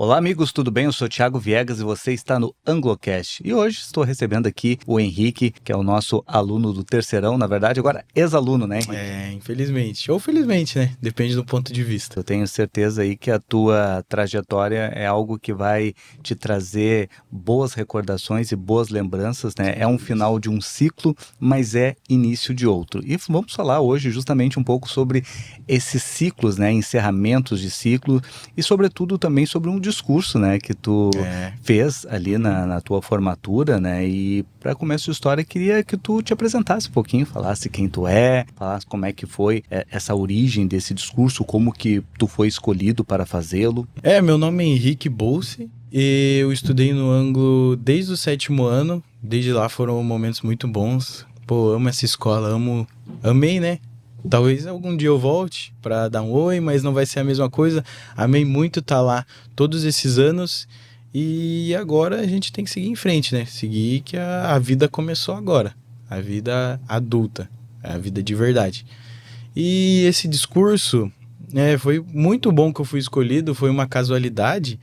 Olá, amigos, tudo bem? Eu sou Thiago Viegas e você está no Anglocast. E hoje estou recebendo aqui o Henrique, que é o nosso aluno do terceirão, na verdade, agora ex-aluno, né, Henrique? Infelizmente. Ou felizmente, né? Depende do ponto de vista. Eu tenho certeza aí que a tua trajetória é algo que vai te trazer boas recordações e boas lembranças, né? Sem É um dúvidas. final de um ciclo, mas é início de outro. E vamos falar hoje justamente um pouco sobre esses ciclos, né? Encerramentos de ciclo e, sobretudo, também sobre um discurso, né? Que tu É. fez ali na tua formatura, né? E para começo de história, queria que tu te apresentasse um pouquinho, falasse quem tu é, falasse como é que foi essa origem desse discurso, como que tu foi escolhido para fazê-lo. Meu nome é Henrique Bolse e eu estudei no Anglo desde o sétimo ano. Desde lá foram momentos muito bons. Pô, amo essa escola, amei, né? Talvez algum dia eu volte pra dar um oi, mas não vai ser a mesma coisa. Amei muito estar lá todos esses anos e agora a gente tem que seguir em frente, né? Seguir que a vida começou agora, a vida adulta, a vida de verdade. E esse discurso, foi muito bom que eu fui escolhido, foi uma casualidade,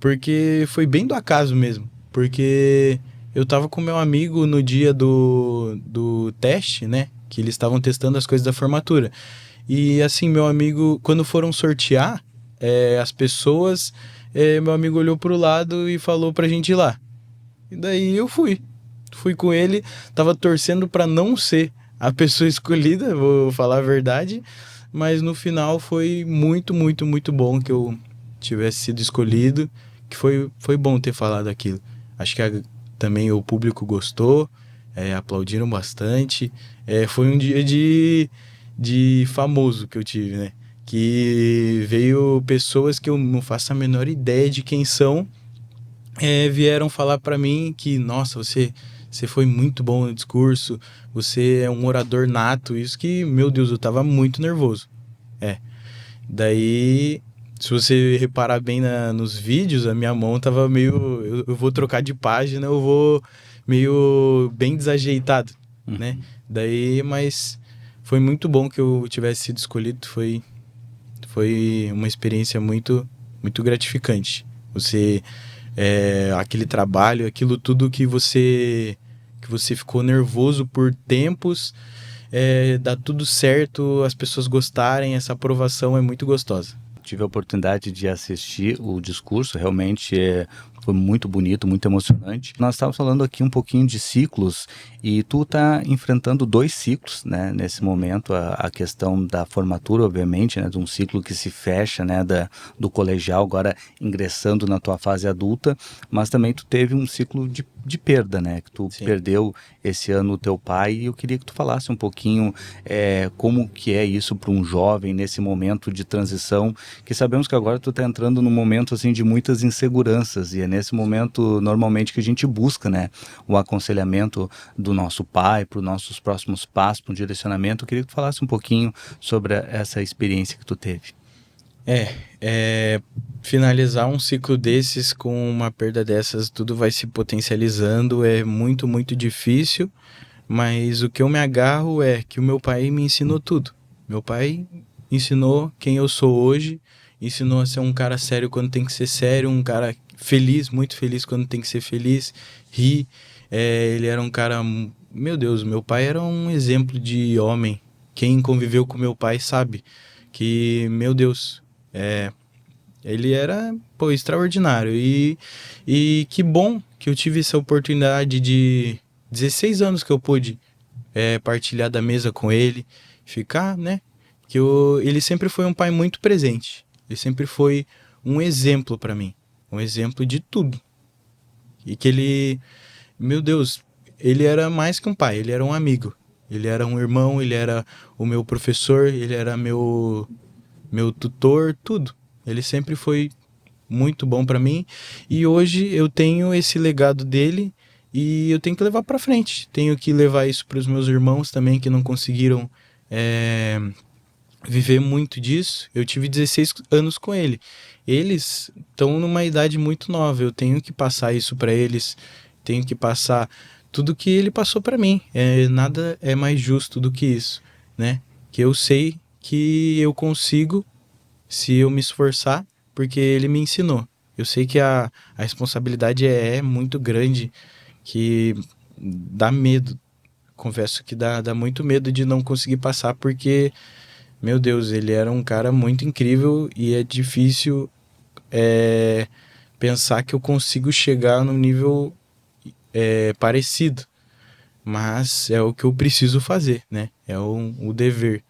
porque foi bem do acaso mesmo. Porque eu tava com meu amigo no dia do teste, né? Que eles estavam testando as coisas da formatura. E assim, meu amigo, quando foram sortear as pessoas, meu amigo olhou pro lado e falou pra gente ir lá. E daí eu fui. Fui com ele, tava torcendo pra não ser a pessoa escolhida, vou falar a verdade, mas no final foi muito, muito, muito bom que eu tivesse sido escolhido, que foi bom ter falado aquilo. Acho que também o público gostou, aplaudiram bastante. Foi um dia de famoso que eu tive, né? Que veio pessoas que eu não faço a menor ideia de quem são, vieram falar para mim que, nossa, você foi muito bom no discurso, você é um orador nato, isso que, meu Deus, eu tava muito nervoso. É. Daí, se você reparar bem nos vídeos, a minha mão tava meio. Eu vou trocar de página, eu vou meio bem desajeitado, né? Uhum. Daí, mas foi muito bom que eu tivesse sido escolhido, foi uma experiência muito, muito gratificante. Você aquele trabalho, aquilo tudo que você ficou nervoso por tempos, dá tudo certo, as pessoas gostarem, essa aprovação é muito gostosa. Tive a oportunidade de assistir o discurso, realmente foi muito bonito, muito emocionante. Nós estávamos falando aqui um pouquinho de ciclos e tu está enfrentando dois ciclos, né, nesse momento, a questão da formatura, obviamente, né, de um ciclo que se fecha, né, do colegial, agora ingressando na tua fase adulta, mas também tu teve um ciclo de perda, né, que tu Sim. perdeu esse ano o teu pai e eu queria que tu falasse um pouquinho como que é isso para um jovem nesse momento de transição, que sabemos que agora tu está entrando num momento assim de muitas inseguranças e é nesse momento normalmente que a gente busca, né, o aconselhamento do nosso pai para os nossos próximos passos, para um direcionamento. Eu queria que tu falasse um pouquinho sobre essa experiência que tu teve. Finalizar um ciclo desses com uma perda dessas, tudo vai se potencializando, é muito, muito difícil, mas o que eu me agarro é que o meu pai me ensinou tudo. Meu pai ensinou quem eu sou hoje, ensinou a ser um cara sério quando tem que ser sério, um cara feliz, muito feliz quando tem que ser feliz, rir. Ele era um cara, meu Deus, meu pai era um exemplo de homem. Quem conviveu com meu pai sabe que, meu Deus, ele era, pô, extraordinário. E que bom que eu tive essa oportunidade de 16 anos que eu pude partilhar da mesa com ele, ficar, né? Ele sempre foi um pai muito presente. Ele sempre foi um exemplo para mim. Um exemplo de tudo. E que ele, meu Deus, ele era mais que um pai, ele era um amigo. Ele era um irmão, ele era o meu professor, ele era meu tutor, tudo. Ele sempre foi muito bom para mim e hoje eu tenho esse legado dele e eu tenho que levar para frente. Tenho que levar isso para os meus irmãos também que não conseguiram viver muito disso. Eu tive 16 anos com ele. Eles estão numa idade muito nova. Eu tenho que passar isso para eles. Tenho que passar tudo que ele passou para mim. Nada é mais justo do que isso, né? Que eu sei que eu consigo se eu me esforçar, porque ele me ensinou. Eu sei que a responsabilidade é muito grande, que dá medo. Confesso que dá muito medo de não conseguir passar, porque, meu Deus, ele era um cara muito incrível e é difícil é, pensar que eu consigo chegar num nível parecido. Mas é o que eu preciso fazer, né? É o dever.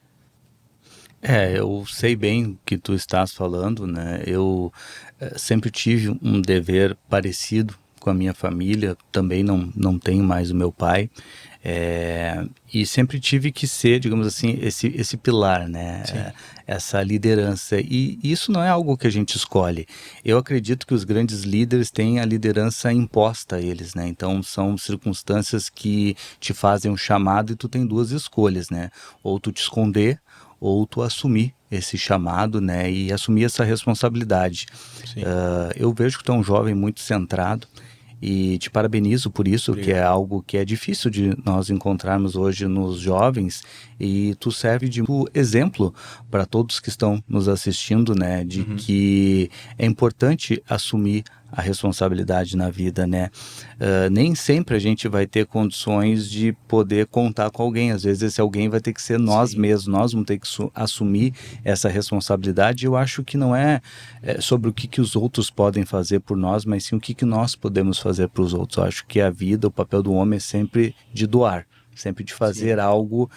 Eu sei bem o que tu estás falando, né? Eu sempre tive um dever parecido com a minha família, também não tenho mais o meu pai, e sempre tive que ser, digamos assim, esse pilar, né? Sim, Essa liderança. E isso não é algo que a gente escolhe. Eu acredito que os grandes líderes têm a liderança imposta a eles, né? Então são circunstâncias que te fazem um chamado e tu tem duas escolhas, né? Ou tu te esconder ou tu assumir esse chamado, né, e assumir essa responsabilidade. sim. Eu vejo que tu é um jovem muito centrado e te parabenizo por isso, que é Obrigado. algo que é difícil de nós encontrarmos hoje nos jovens, e tu serve de exemplo para todos que estão nos assistindo, né, de Uhum. que é importante assumir a responsabilidade na vida, né? Nem sempre a gente vai ter condições de poder contar com alguém. Às vezes esse alguém vai ter que ser nós Sim, mesmos, nós vamos ter que assumir essa responsabilidade. Eu acho que não é sobre o que os outros podem fazer por nós, mas sim o que nós podemos fazer para os outros. Eu acho que a vida, o papel do homem é sempre de doar, sempre de sim, fazer algo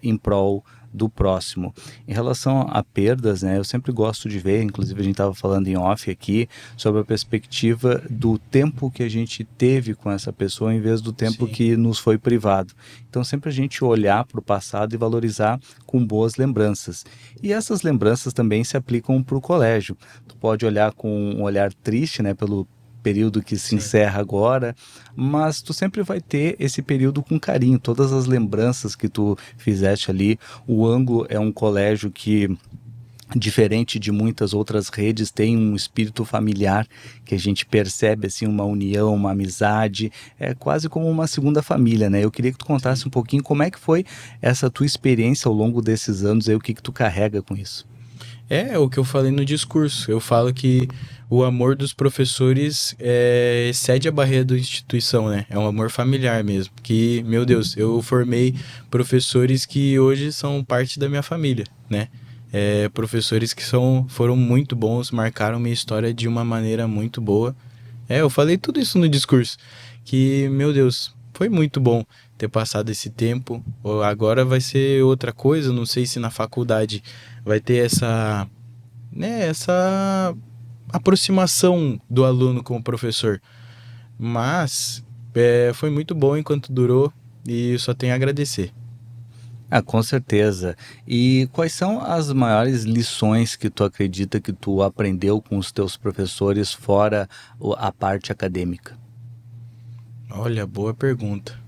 em prol do próximo. Em relação a perdas, né, eu sempre gosto de ver, inclusive a gente estava falando em off aqui, sobre a perspectiva do tempo que a gente teve com essa pessoa em vez do tempo sim, que nos foi privado. Então sempre a gente olhar para o passado e valorizar com boas lembranças. E essas lembranças também se aplicam para o colégio. Tu pode olhar com um olhar triste, né, pelo período que se sim. encerra agora, mas tu sempre vai ter esse período com carinho, todas as lembranças que tu fizeste ali. O Ângulo é um colégio que, diferente de muitas outras redes, tem um espírito familiar que a gente percebe assim, uma união, uma amizade, é quase como uma segunda família, né? Eu queria que tu Sim. contasse um pouquinho como é que foi essa tua experiência ao longo desses anos, aí, o que que tu carrega com isso. É o que eu falei no discurso. Eu falo que o amor dos professores excede a barreira da instituição, né? É um amor familiar mesmo. Que, meu Deus, eu formei professores que hoje são parte da minha família, né? Professores que foram muito bons, marcaram minha história de uma maneira muito boa. Eu falei tudo isso no discurso. Que, meu Deus, foi muito bom ter passado esse tempo. Agora vai ser outra coisa, não sei se na faculdade vai ter essa aproximação do aluno com o professor. Mas foi muito bom enquanto durou e eu só tenho a agradecer. Ah, com certeza. E quais são as maiores lições que tu acredita que tu aprendeu com os teus professores fora a parte acadêmica? Olha, boa pergunta.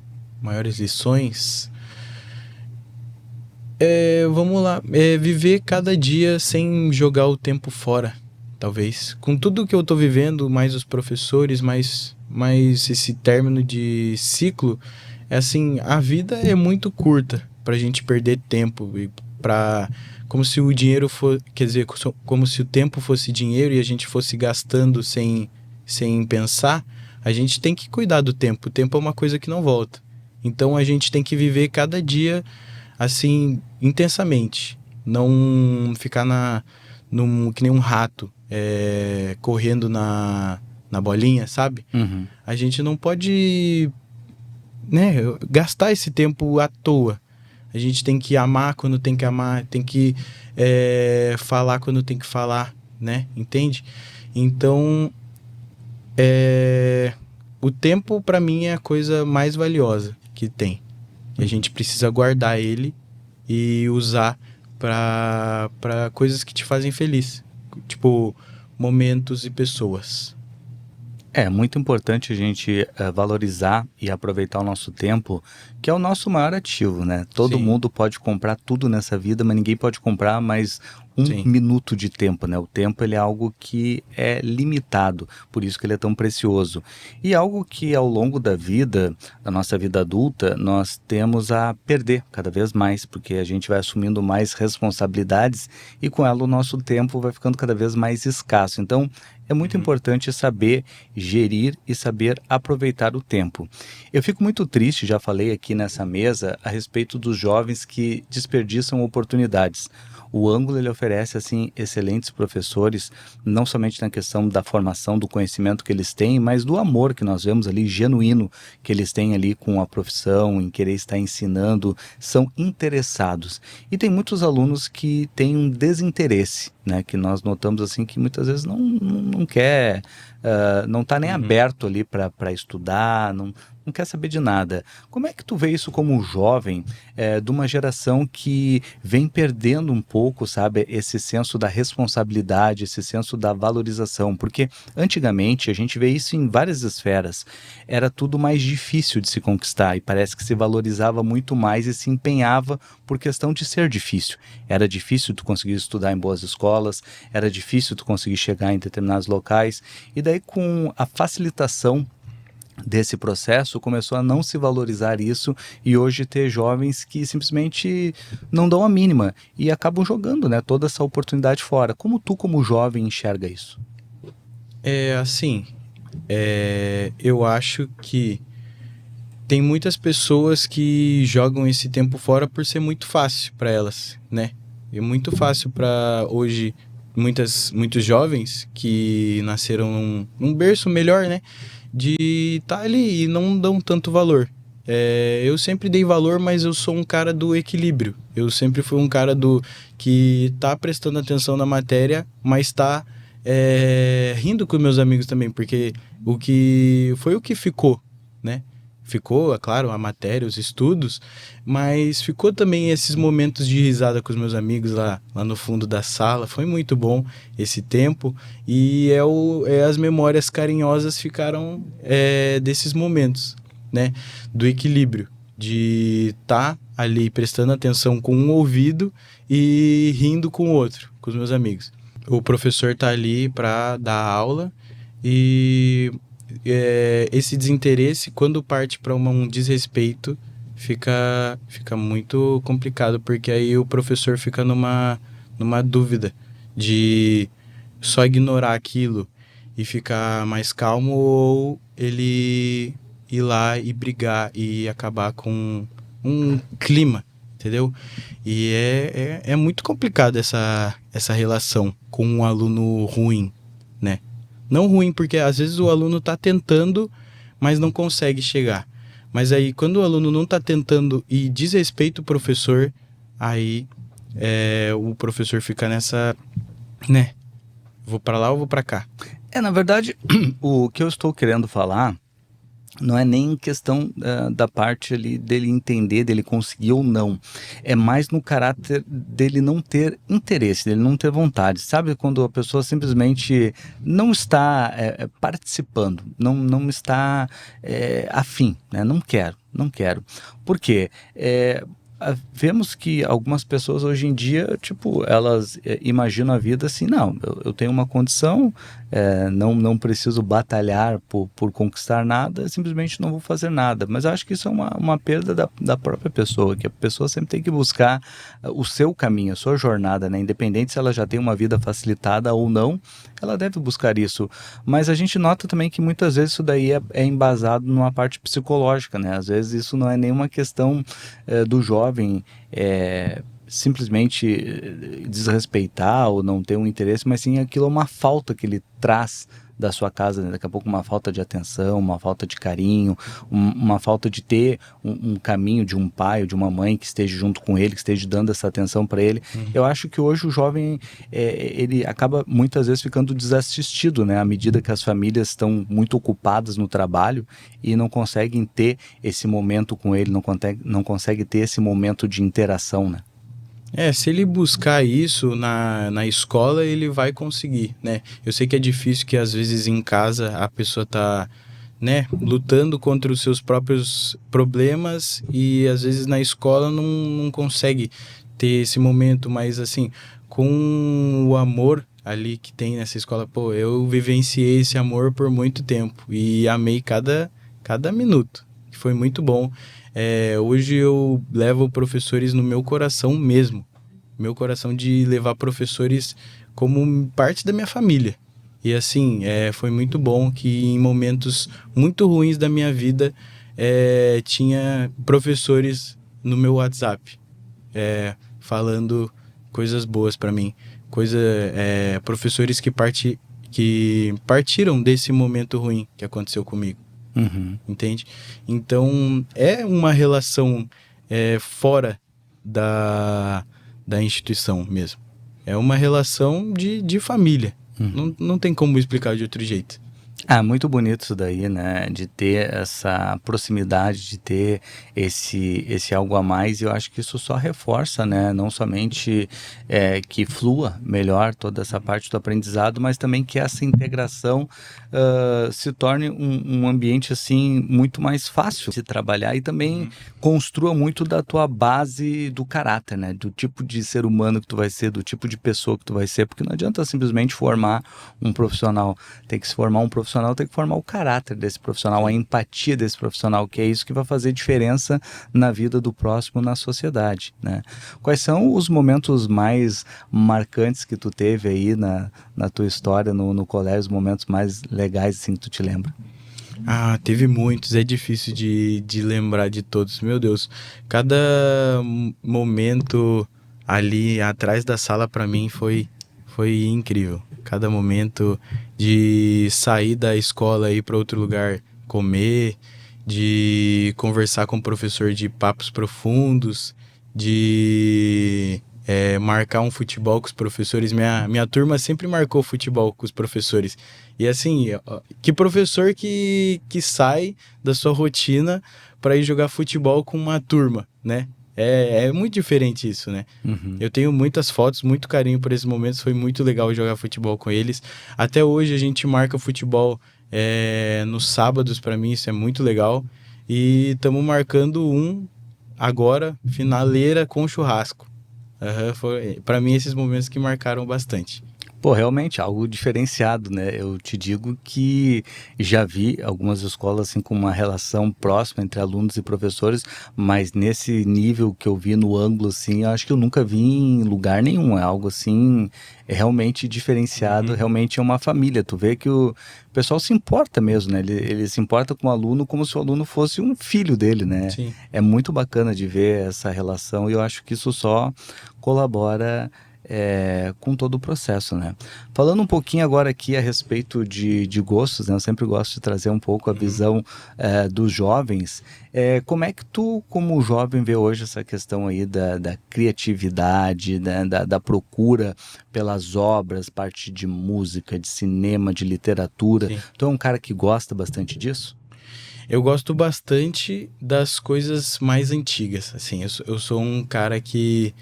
Maiores lições? Vamos lá. Viver cada dia sem jogar o tempo fora, talvez. Com tudo que eu tô vivendo, mais os professores, mais esse término de ciclo, é assim, a vida é muito curta pra gente perder tempo e pra como se o dinheiro fosse, quer dizer, como se o tempo fosse dinheiro e a gente fosse gastando sem pensar, a gente tem que cuidar do tempo. O tempo é uma coisa que não volta. Então a gente tem que viver cada dia assim, intensamente. Não ficar que nem um rato correndo na bolinha, sabe? Uhum. A gente não pode, né, gastar esse tempo à toa. A gente tem que amar quando tem que amar, tem que falar quando tem que falar, né? Entende? Então, o tempo para mim é a coisa mais valiosa que tem. E a gente precisa guardar ele e usar para coisas que te fazem feliz. Tipo, momentos e pessoas. É muito importante a gente valorizar e aproveitar o nosso tempo, que é o nosso maior ativo, né? Todo Sim, mundo pode comprar tudo nessa vida, mas ninguém pode comprar mais um sim, minuto de tempo, né? O tempo ele é algo que é limitado, por isso que ele é tão precioso. E algo que ao longo da vida, da nossa vida adulta, nós temos a perder cada vez mais, porque a gente vai assumindo mais responsabilidades e com ela o nosso tempo vai ficando cada vez mais escasso. Então, é muito importante saber gerir e saber aproveitar o tempo. Eu fico muito triste, já falei aqui nessa mesa, a respeito dos jovens que desperdiçam oportunidades. O Ângulo ele oferece assim excelentes professores, não somente na questão da formação, do conhecimento que eles têm, mas do amor que nós vemos ali, genuíno, que eles têm ali com a profissão, em querer estar ensinando, são interessados. E tem muitos alunos que têm um desinteresse, né, que nós notamos assim que muitas vezes não quer, não está nem aberto ali para estudar, não quer saber de nada. Como é que tu vê isso como jovem, de uma geração que vem perdendo um pouco, sabe, esse senso da responsabilidade, esse senso da valorização? Porque antigamente a gente vê isso em várias esferas, era tudo mais difícil de se conquistar e parece que se valorizava muito mais e se empenhava por questão de ser difícil. Era difícil tu conseguir estudar em boas escolas, era difícil tu conseguir chegar em determinados locais, e daí com a facilitação desse processo começou a não se valorizar isso e hoje ter jovens que simplesmente não dão a mínima e acabam jogando, né, toda essa oportunidade fora. Como tu, como jovem, enxerga isso? Assim, eu acho que tem muitas pessoas que jogam esse tempo fora por ser muito fácil para elas, né? É muito fácil para hoje muitos jovens que nasceram num berço melhor, né? De estar ali e não dão tanto valor. Eu sempre dei valor, mas eu sou um cara do equilíbrio. Eu sempre fui um cara que tá prestando atenção na matéria, mas tá rindo com meus amigos também, porque o que ficou, né? Ficou, é claro, a matéria, os estudos, mas ficou também esses momentos de risada com os meus amigos lá no fundo da sala. Foi muito bom esse tempo e as memórias carinhosas ficaram desses momentos, né? Do equilíbrio, de estar ali prestando atenção com um ouvido e rindo com o outro, com os meus amigos. O professor tá ali para dar aula e esse desinteresse, quando parte para um desrespeito, fica muito complicado, porque aí o professor fica numa dúvida de só ignorar aquilo e ficar mais calmo, ou ele ir lá e brigar e acabar com um clima, entendeu? E é muito complicado essa relação com um aluno ruim, né? Não ruim, porque às vezes o aluno está tentando, mas não consegue chegar. Mas aí, quando o aluno não está tentando e desrespeita o professor, aí o professor fica nessa, né? Vou para lá ou vou para cá? Na verdade, o que eu estou querendo falar não é nem questão da parte ali dele entender, dele conseguir ou não. É mais no caráter dele não ter interesse, dele não ter vontade. Sabe quando a pessoa simplesmente não está participando, não está afim, né? Não quero. Por quê? Vemos que algumas pessoas hoje em dia, tipo, elas imaginam a vida assim, não, eu tenho uma condição, não preciso batalhar por conquistar nada, simplesmente não vou fazer nada. Mas eu acho que isso é uma perda da própria pessoa, que a pessoa sempre tem que buscar o seu caminho, a sua jornada, né? Independente se ela já tem uma vida facilitada ou não, ela deve buscar isso. Mas a gente nota também que muitas vezes isso daí é embasado numa parte psicológica, né? Às vezes isso não é nenhuma questão do jovem simplesmente desrespeitar ou não ter um interesse, mas sim aquilo é uma falta que ele traz da sua casa, né? Daqui a pouco uma falta de atenção, uma falta de carinho, uma falta de ter um caminho de um pai ou de uma mãe que esteja junto com ele, que esteja dando essa atenção para ele. Eu acho que hoje o jovem ele acaba muitas vezes ficando desassistido, né? À medida que as famílias estão muito ocupadas no trabalho e não conseguem ter esse momento com ele, não consegue ter esse momento de interação, né? Se ele buscar isso na escola, ele vai conseguir, né? Eu sei que é difícil, que às vezes em casa a pessoa tá, né, lutando contra os seus próprios problemas e às vezes na escola não consegue ter esse momento, mas assim, com o amor ali que tem nessa escola, pô, eu vivenciei esse amor por muito tempo e amei cada minuto, que foi muito bom. Hoje eu levo professores no meu coração mesmo. Meu coração de levar professores como parte da minha família. E assim, foi muito bom que em momentos muito ruins da minha vida, tinha professores no meu WhatsApp, falando coisas boas para mim. Professores que partiram desse momento ruim que aconteceu comigo. Uhum. Entende? Então, é uma relação fora da instituição mesmo. É uma relação de família. Não tem como explicar de outro jeito. Ah, muito bonito isso daí, né? De ter essa proximidade, de ter esse algo a mais. E eu acho que isso só reforça, né? Não somente que flua melhor toda essa parte do aprendizado, mas também que essa integração se torne um ambiente, assim, muito mais fácil de se trabalhar e também construa muito da tua base do caráter, né? Do tipo de ser humano que tu vai ser, do tipo de pessoa que tu vai ser, porque não adianta simplesmente formar um profissional. Tem que se formar um profissional, tem que formar o caráter desse profissional, a empatia desse profissional, que é isso que vai fazer diferença na vida do próximo, na sociedade, né? Quais são os momentos mais marcantes que tu teve aí na tua história, no colégio, os momentos mais legais, assim, que tu te lembra? Ah, teve muitos, é difícil de lembrar de todos. Meu Deus, cada momento ali atrás da sala para mim foi incrível. Cada momento de sair da escola e ir para outro lugar comer, de conversar com o professor de papos profundos, de marcar um futebol com os professores. Minha turma sempre marcou futebol com os professores. E assim, que professor que sai da sua rotina para ir jogar futebol com uma turma, né? É muito diferente isso, né? Uhum. Eu tenho muitas fotos, muito carinho por esses momentos. Foi muito legal jogar futebol com eles. Até hoje a gente marca futebol nos sábados, para mim isso é muito legal. E estamos marcando agora, finaleira com churrasco. Para mim esses momentos que marcaram bastante. Pô, realmente, algo diferenciado, né? Eu te digo que já vi algumas escolas assim com uma relação próxima entre alunos e professores, mas nesse nível que eu vi no ângulo, assim, eu acho que eu nunca vi em lugar nenhum. É algo assim, realmente diferenciado, realmente é uma família. Tu vê que o pessoal se importa mesmo, né? Ele se importa com o aluno como se o aluno fosse um filho dele, né? Sim. É muito bacana de ver essa relação e eu acho que isso só colabora com todo o processo, né? Falando um pouquinho agora aqui a respeito de gostos, né? Eu sempre gosto de trazer um pouco a visão dos jovens. Como é que tu, como jovem, vê hoje essa questão aí da criatividade, da procura pelas obras, parte de música, de cinema, de literatura? Sim. Tu é um cara que gosta bastante disso? Eu gosto bastante das coisas mais antigas, assim, eu sou um cara que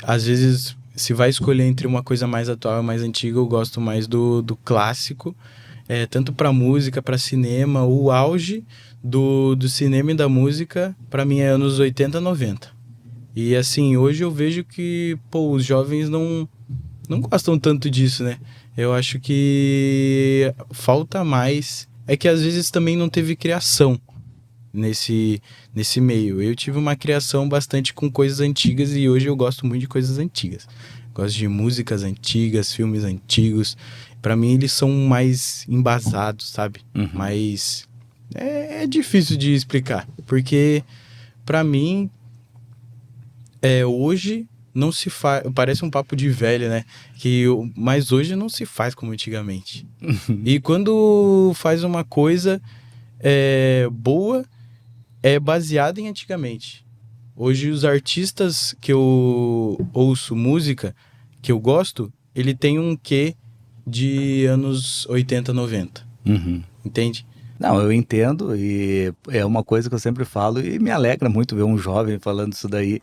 às vezes se vai escolher entre uma coisa mais atual e mais antiga, eu gosto mais do clássico, tanto para música, para cinema. O auge do cinema e da música, para mim, é anos 80, 90. E assim, hoje eu vejo que, pô, os jovens não gostam tanto disso, né? Eu acho que falta mais. É que às vezes também não teve criação nesse meio. Eu tive uma criação bastante com coisas antigas e hoje eu gosto muito de coisas antigas. Gosto de músicas antigas, filmes antigos. Pra mim eles são mais embasados, sabe? Mas é difícil de explicar, porque pra mim hoje não se faz, parece um papo de velho, né? Mas hoje não se faz como antigamente. E quando faz uma coisa boa, é baseada em antigamente. Hoje os artistas que eu ouço música, que eu gosto, ele tem um quê de anos 80, 90. Entende? Não, eu entendo e é uma coisa que eu sempre falo e me alegra muito ver um jovem falando isso daí,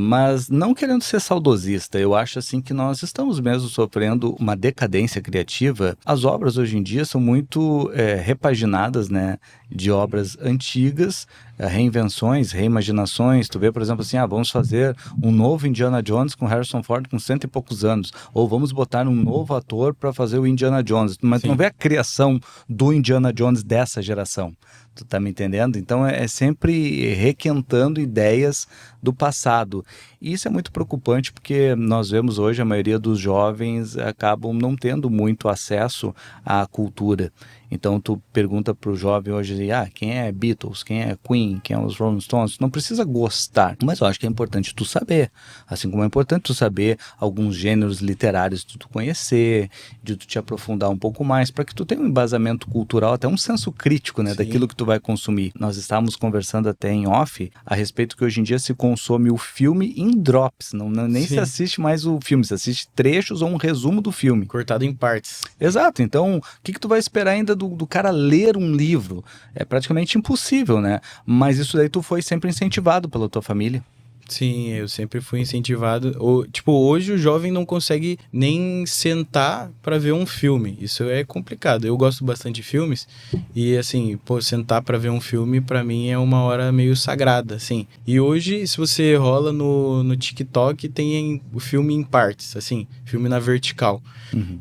mas não querendo ser saudosista, eu acho assim que nós estamos mesmo sofrendo uma decadência criativa. As obras hoje em dia são muito repaginadas, né, de obras antigas, reinvenções, reimaginações. Tu vê, por exemplo, assim, vamos fazer um novo Indiana Jones com Harrison Ford com 100 e poucos anos, ou vamos botar um novo ator para fazer o Indiana Jones, mas tu não vê a criação do Indiana Jones dessa geração. Tu tá me entendendo? Então é sempre requentando ideias do passado. E isso é muito preocupante porque nós vemos hoje a maioria dos jovens acabam não tendo muito acesso à cultura. Então tu pergunta pro jovem hoje, quem é Beatles, quem é Queen, quem é os Rolling Stones, tu não precisa gostar, mas eu acho que é importante tu saber, assim como é importante tu saber alguns gêneros literários de tu conhecer, de tu te aprofundar um pouco mais, para que tu tenha um embasamento cultural, até um senso crítico, né, daquilo que tu vai consumir. Nós estávamos conversando até em off a respeito que hoje em dia se consome o filme em drops, nem se assiste mais o filme, se assiste trechos ou um resumo do filme. Cortado em partes. Exato, então o que tu vai esperar ainda do cara ler um livro? É praticamente impossível, né? Mas isso daí tu foi sempre incentivado pela tua família. Sim, eu sempre fui incentivado. Hoje o jovem não consegue nem sentar pra ver um filme. Isso é complicado. Eu gosto bastante de filmes e, assim, sentar pra ver um filme pra mim é uma hora meio sagrada, assim. E hoje, se você rola no TikTok, tem o filme em partes, assim, filme na vertical.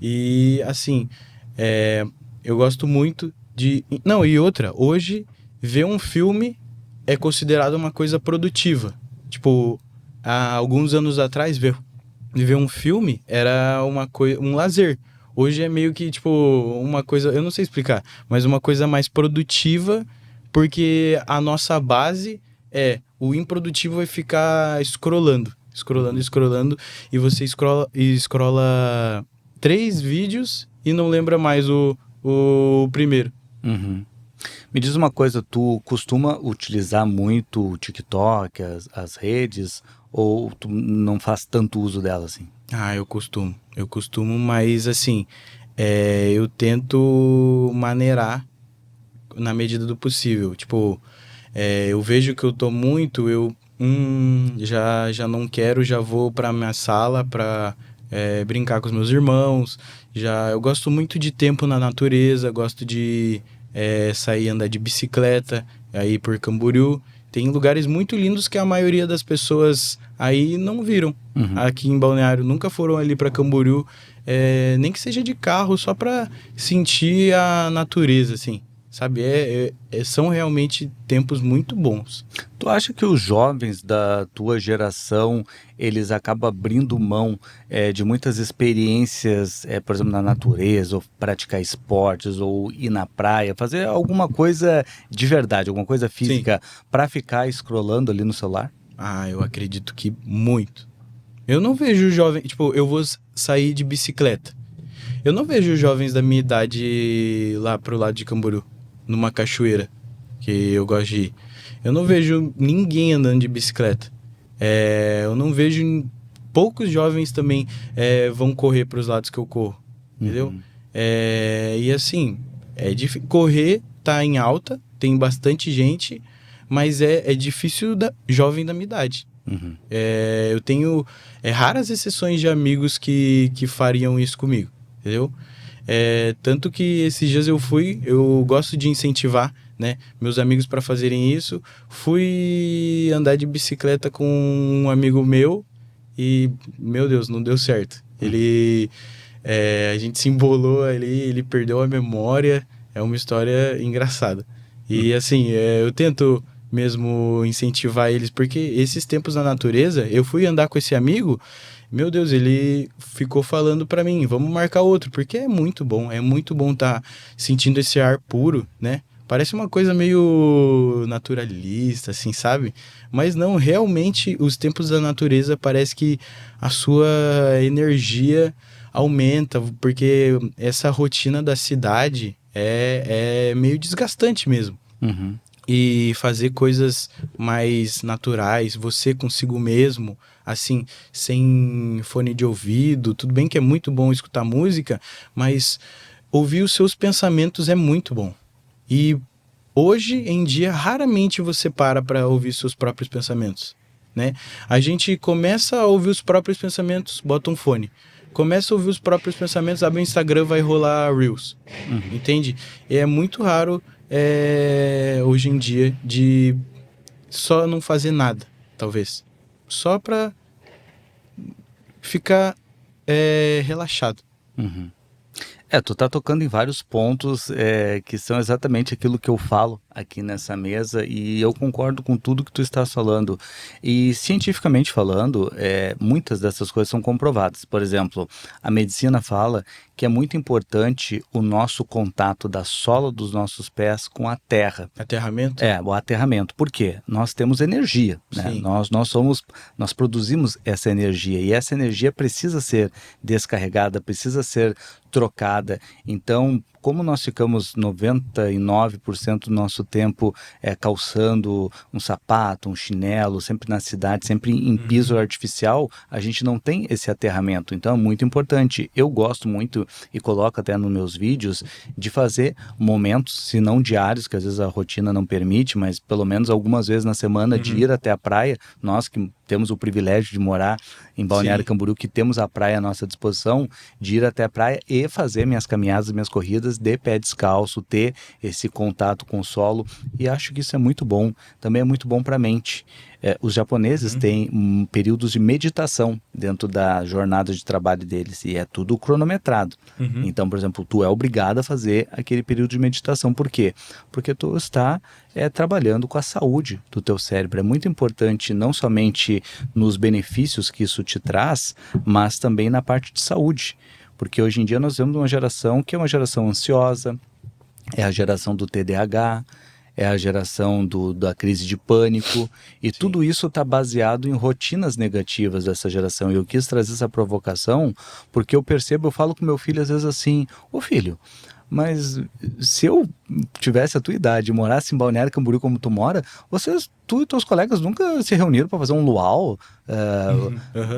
E, assim, eu gosto muito de... Não, e outra, hoje, ver um filme é considerado uma coisa produtiva. Tipo, há alguns anos atrás, ver um filme era um lazer. Hoje é meio que, tipo, uma coisa... Eu não sei explicar, mas uma coisa mais produtiva, porque a nossa base o improdutivo é ficar scrollando, e você scrolla 3 vídeos e não lembra mais o primeiro. Me diz uma coisa, tu costuma utilizar muito o TikTok, as redes, ou tu não faz tanto uso dela assim? Eu costumo, mas assim, eu tento maneirar na medida do possível. Tipo, eu vejo que eu tô muito, já não quero, já vou pra minha sala pra brincar com os meus irmãos. Eu gosto muito de tempo na natureza, gosto de sair andar de bicicleta, aí por Camboriú. Tem lugares muito lindos que a maioria das pessoas aí não viram. Aqui em Balneário, nunca foram ali para Camboriú, nem que seja de carro, só para sentir a natureza, assim. Sabe, são realmente tempos muito bons. Tu acha que os jovens da tua geração, eles acabam abrindo mão de muitas experiências, por exemplo, na natureza, ou praticar esportes, ou ir na praia, fazer alguma coisa de verdade, alguma coisa física, para ficar scrollando ali no celular? Eu acredito que muito. Eu não vejo jovem, tipo, eu vou sair de bicicleta. Eu não vejo jovens da minha idade lá pro lado de Camboriú, numa cachoeira, que eu gosto de ir. Eu não vejo ninguém andando de bicicleta. Eu não vejo... Poucos jovens também vão correr pros lados que eu corro, entendeu? E assim, correr tá em alta, tem bastante gente, mas é difícil jovem da minha idade. Eu tenho raras exceções de amigos que fariam isso comigo, entendeu? Tanto que esses dias eu gosto de incentivar, né, meus amigos para fazerem isso. Fui andar de bicicleta com um amigo meu e, meu Deus, não deu certo. A gente se embolou ali, ele perdeu a memória. É uma história engraçada. E assim, eu tento mesmo incentivar eles, porque esses tempos na natureza, eu fui andar com esse amigo, meu Deus, ele ficou falando pra mim, vamos marcar outro, porque é muito bom tá sentindo esse ar puro, né? Parece uma coisa meio naturalista, assim, sabe? Mas não, realmente, os tempos da natureza parece que a sua energia aumenta, porque essa rotina da cidade é meio desgastante mesmo. E fazer coisas mais naturais, você consigo mesmo, assim, sem fone de ouvido. Tudo bem que é muito bom escutar música, mas ouvir os seus pensamentos é muito bom. E hoje em dia, raramente você para ouvir seus próprios pensamentos, né? A gente começa a ouvir os próprios pensamentos, bota um fone. Começa a ouvir os próprios pensamentos, abre o Instagram, vai rolar Reels. Entende? E é muito raro hoje em dia de só não fazer nada, talvez. Só pra ficar relaxado. Tu tá tocando em vários pontos que são exatamente aquilo que eu falo aqui nessa mesa e eu concordo com tudo que tu estás falando. E cientificamente falando, muitas dessas coisas são comprovadas. Por exemplo, a medicina fala que é muito importante o nosso contato da sola dos nossos pés com a terra. Aterramento? O aterramento. Por quê? Nós temos energia, né? Sim. Nós produzimos essa energia e essa energia precisa ser descarregada, precisa ser trocada. Então, como nós ficamos 99% do nosso tempo calçando um sapato, um chinelo, sempre na cidade, sempre em piso artificial, a gente não tem esse aterramento. Então, é muito importante. Eu gosto muito e coloco até nos meus vídeos de fazer momentos, se não diários, que às vezes a rotina não permite, mas pelo menos algumas vezes na semana de ir até a praia. Nós que temos o privilégio de morar em Balneário Camboriú, que temos a praia à nossa disposição, de ir até a praia e fazer minhas caminhadas, minhas corridas de pé descalço, ter esse contato com o solo, e acho que isso é muito bom, também é muito bom para a mente. Os japoneses têm períodos de meditação dentro da jornada de trabalho deles, e é tudo cronometrado. Então, por exemplo, tu é obrigado a fazer aquele período de meditação. Por quê? Porque tu está trabalhando com a saúde do teu cérebro. É muito importante, não somente nos benefícios que isso te traz, mas também na parte de saúde. Porque hoje em dia nós vemos uma geração que é uma geração ansiosa, é a geração do TDAH, é a geração da crise de pânico, e tudo isso está baseado em rotinas negativas dessa geração. E eu quis trazer essa provocação porque eu falo com meu filho às vezes assim: ô filho, mas se eu tivesse a tua idade e morasse em Balneário Camboriú como tu mora, tu e teus colegas nunca se reuniram para fazer um luau?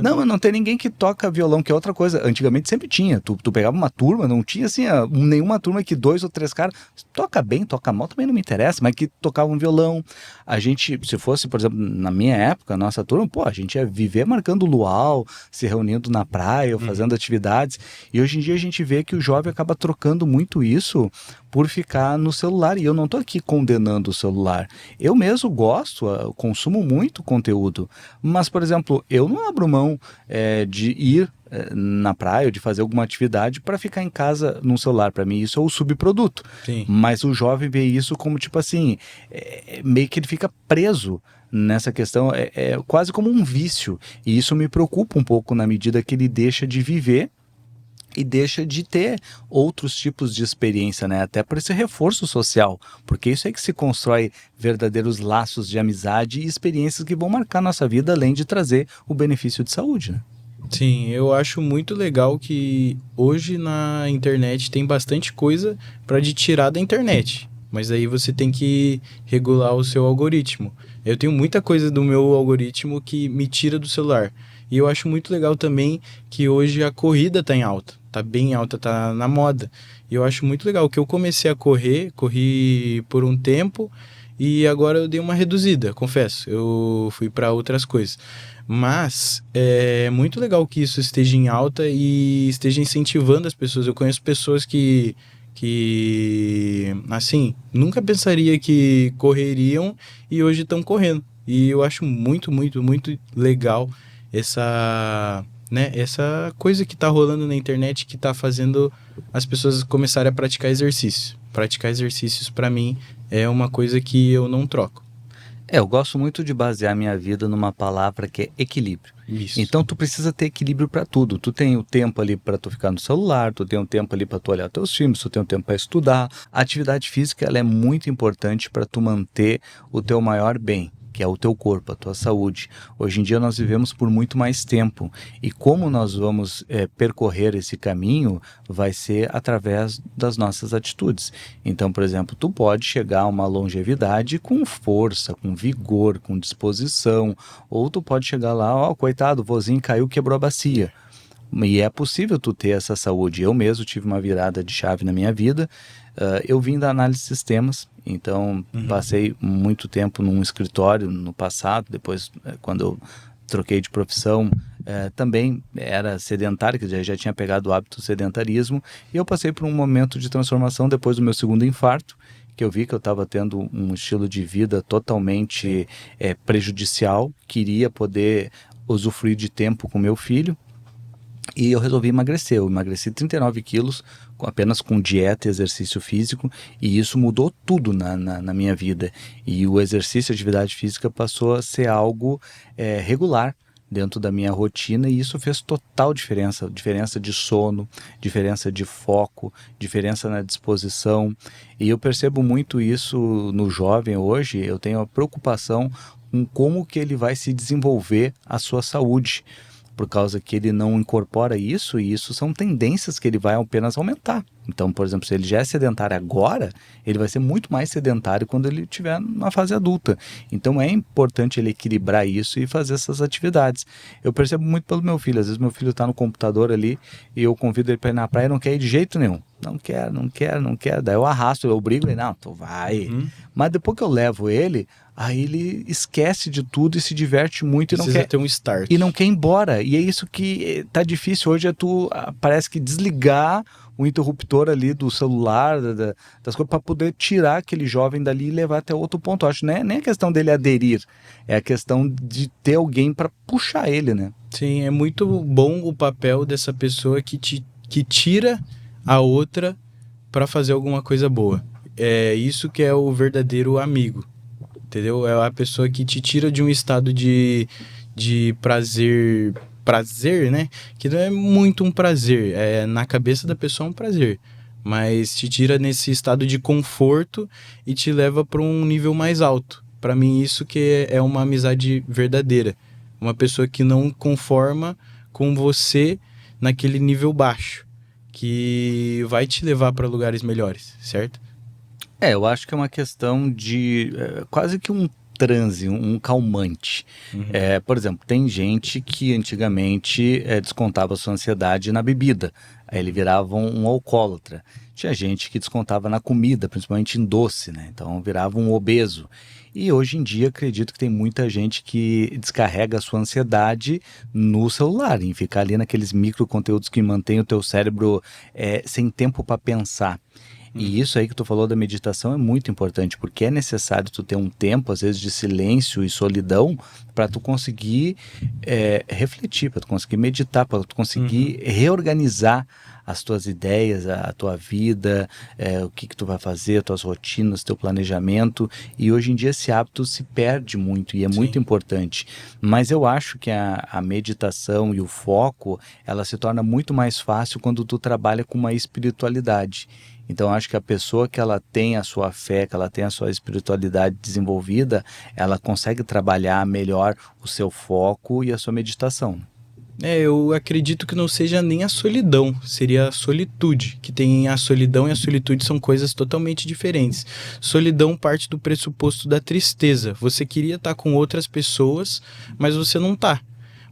Não, não tem ninguém que toca violão, que é outra coisa. Antigamente sempre tinha. Tu pegava uma turma, não tinha assim nenhuma turma que 2 ou 3 caras, toca bem, toca mal, também não me interessa, mas que tocavam violão. A gente, se fosse, por exemplo, na minha época, a nossa turma, a gente ia viver marcando luau, se reunindo na praia, fazendo atividades. E hoje em dia a gente vê que o jovem acaba trocando muito isso por ficar no celular. E eu não estou aqui condenando o celular. Eu mesmo gosto, consumo muito conteúdo. Mas, por exemplo, eu não abro mão de ir na praia ou de fazer alguma atividade para ficar em casa no celular. Para mim isso é o subproduto. Sim. Mas o jovem vê isso como tipo assim, meio que ele fica preso nessa questão, quase como um vício. E isso me preocupa um pouco na medida que ele deixa de viver e deixa de ter outros tipos de experiência, né? Até por esse reforço social, porque isso é que se constrói verdadeiros laços de amizade e experiências que vão marcar nossa vida, além de trazer o benefício de saúde, né? Sim, eu acho muito legal que hoje na internet tem bastante coisa para te tirar da internet, mas aí você tem que regular o seu algoritmo. Eu tenho muita coisa do meu algoritmo que me tira do celular. E eu acho muito legal também que hoje a corrida tá em alta, tá bem alta, tá na moda. E eu acho muito legal que eu comecei a corri por um tempo e agora eu dei uma reduzida, confesso. Eu fui para outras coisas. Mas é muito legal que isso esteja em alta e esteja incentivando as pessoas. Eu conheço pessoas que assim, nunca pensaria que correriam e hoje estão correndo. E eu acho muito, muito, muito legal essa coisa que tá rolando na internet, que tá fazendo as pessoas começarem a praticar exercício. Praticar exercícios, para mim, é uma coisa que eu não troco. Eu gosto muito de basear minha vida numa palavra que é equilíbrio. Isso. Então tu precisa ter equilíbrio para tudo. Tu tem o tempo ali para tu ficar no celular, tu tem o tempo ali para tu olhar teus filmes, tu tem o tempo para estudar. A atividade física, ela é muito importante para tu manter o teu maior bem, que é o teu corpo, a tua saúde. Hoje em dia nós vivemos por muito mais tempo, e como nós vamos percorrer esse caminho vai ser através das nossas atitudes. Então, por exemplo, tu pode chegar a uma longevidade com força, com vigor, com disposição, ou tu pode chegar lá, coitado, o vozinho caiu, quebrou a bacia. E é possível tu ter essa saúde. Eu mesmo tive uma virada de chave na minha vida. Eu vim da análise de sistemas, então passei muito tempo num escritório no passado. Depois, quando eu troquei de profissão, também era sedentário, quer dizer, já tinha pegado o hábito do sedentarismo, e eu passei por um momento de transformação depois do meu segundo infarto, que eu vi que eu estava tendo um estilo de vida totalmente prejudicial, queria poder usufruir de tempo com meu filho. E eu resolvi emagrecer. Eu emagreci 39 quilos apenas com dieta e exercício físico, e isso mudou tudo na minha vida. E o exercício e atividade física passou a ser algo regular dentro da minha rotina, e isso fez total diferença. Diferença de sono, diferença de foco, diferença na disposição. E eu percebo muito isso no jovem hoje. Eu tenho a preocupação com como que ele vai se desenvolver a sua saúde, por causa que ele não incorpora isso, e isso são tendências que ele vai apenas aumentar. Então, por exemplo, se ele já é sedentário agora, ele vai ser muito mais sedentário quando ele estiver na fase adulta. Então é importante ele equilibrar isso e fazer essas atividades. Eu percebo muito pelo meu filho. Às vezes meu filho está no computador ali e eu convido ele para ir na praia e não quer ir de jeito nenhum. Não quer. Daí eu arrasto, eu obrigo ele, não, tu vai. Mas depois que eu levo ele, aí ele esquece de tudo e se diverte muito. Precisa ter um start. E não quer ir embora. E é isso que tá difícil hoje, parece que desligar o interruptor ali do celular, das coisas, para poder tirar aquele jovem dali e levar até outro ponto. Eu acho, né? Nem a questão dele aderir, é a questão de ter alguém para puxar ele, né? Sim, é muito bom o papel dessa pessoa que tira a outra para fazer alguma coisa boa. É isso que é o verdadeiro amigo, entendeu? É a pessoa que te tira de um estado de prazer, né? Que não é muito um prazer, na cabeça da pessoa é um prazer, mas te tira nesse estado de conforto e te leva para um nível mais alto. Para mim, isso que é uma amizade verdadeira. Uma pessoa que não conforma com você naquele nível baixo, que vai te levar para lugares melhores, certo? Eu acho que é uma questão de quase que um transe, um calmante. Por exemplo, tem gente que antigamente descontava sua ansiedade na bebida, aí ele virava um alcoólatra. Tinha gente que descontava na comida, principalmente em doce, né? Então virava um obeso. E hoje em dia acredito que tem muita gente que descarrega a sua ansiedade no celular, em ficar ali naqueles micro conteúdos que mantém o teu cérebro sem tempo para pensar. E isso aí que tu falou da meditação é muito importante, porque é necessário tu ter um tempo, às vezes, de silêncio e solidão, para tu conseguir refletir, para tu conseguir meditar, para tu conseguir reorganizar as tuas ideias, a tua vida, o que tu vai fazer, as tuas rotinas, teu planejamento. E hoje em dia esse hábito se perde muito e é muito importante. Mas eu acho que a meditação e o foco, ela se torna muito mais fácil quando tu trabalha com uma espiritualidade. Então, acho que a pessoa que ela tem a sua fé, que ela tem a sua espiritualidade desenvolvida, ela consegue trabalhar melhor o seu foco e a sua meditação. Eu acredito que não seja nem a solidão, seria a solitude, que tem a solidão e a solitude são coisas totalmente diferentes. Solidão parte do pressuposto da tristeza. Você queria estar com outras pessoas, mas você não tá.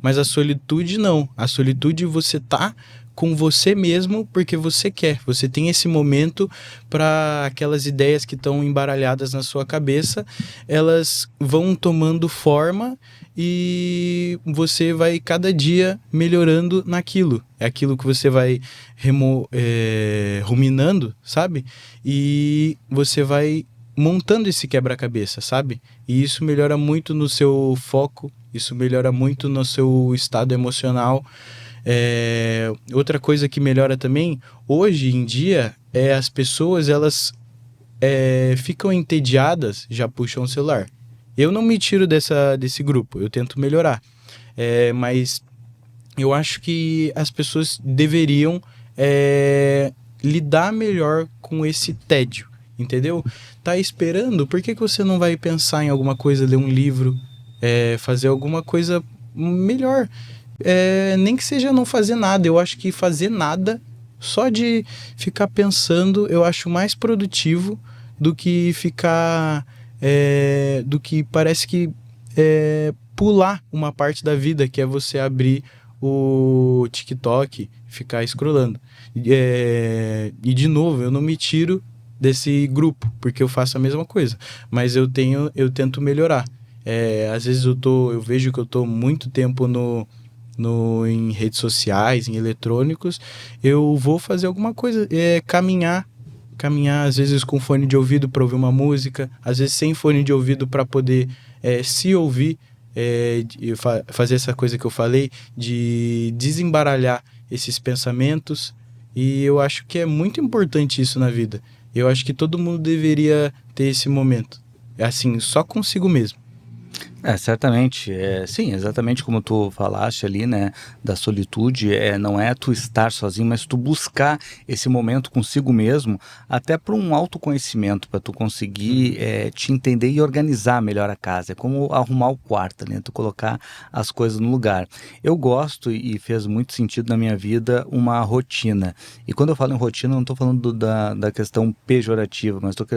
Mas a solitude não. A solitude você tá com você mesmo porque você quer. Você tem esse momento para aquelas ideias que estão embaralhadas na sua cabeça, elas vão tomando forma e você vai cada dia melhorando naquilo. É aquilo que você vai ruminando, sabe? E você vai montando esse quebra-cabeça, sabe? E isso melhora muito no seu foco, isso melhora muito no seu estado emocional. Outra coisa que melhora também, hoje em dia, as pessoas, elas ficam entediadas, já puxam o celular. Eu não me tiro desse grupo, eu tento melhorar. Mas eu acho que as pessoas deveriam lidar melhor com esse tédio, entendeu? Tá esperando, por que você não vai pensar em alguma coisa, ler um livro, fazer alguma coisa melhor? Nem que seja não fazer nada. Eu acho que fazer nada, só de ficar pensando, eu acho mais produtivo do que ficar do que parece que pular uma parte da vida, que é você abrir o TikTok e ficar scrollando. E de novo, eu não me tiro desse grupo, porque eu faço a mesma coisa, mas eu tento melhorar. Às vezes eu vejo que eu tô muito tempo em redes sociais, em eletrônicos, eu vou fazer alguma coisa, caminhar às vezes com fone de ouvido para ouvir uma música, às vezes sem fone de ouvido para poder se ouvir, fazer essa coisa que eu falei, de desembaralhar esses pensamentos. E eu acho que é muito importante isso na vida. Eu acho que todo mundo deveria ter esse momento. Assim, só consigo mesmo. Certamente, sim, exatamente como tu falaste ali, né, da solitude, não é tu estar sozinho, mas tu buscar esse momento consigo mesmo, até para um autoconhecimento, para tu conseguir te entender e organizar melhor a casa, é como arrumar o quarto, né, tu colocar as coisas no lugar. Eu gosto e fez muito sentido na minha vida uma rotina, e quando eu falo em rotina, eu não estou falando da questão pejorativa, mas estou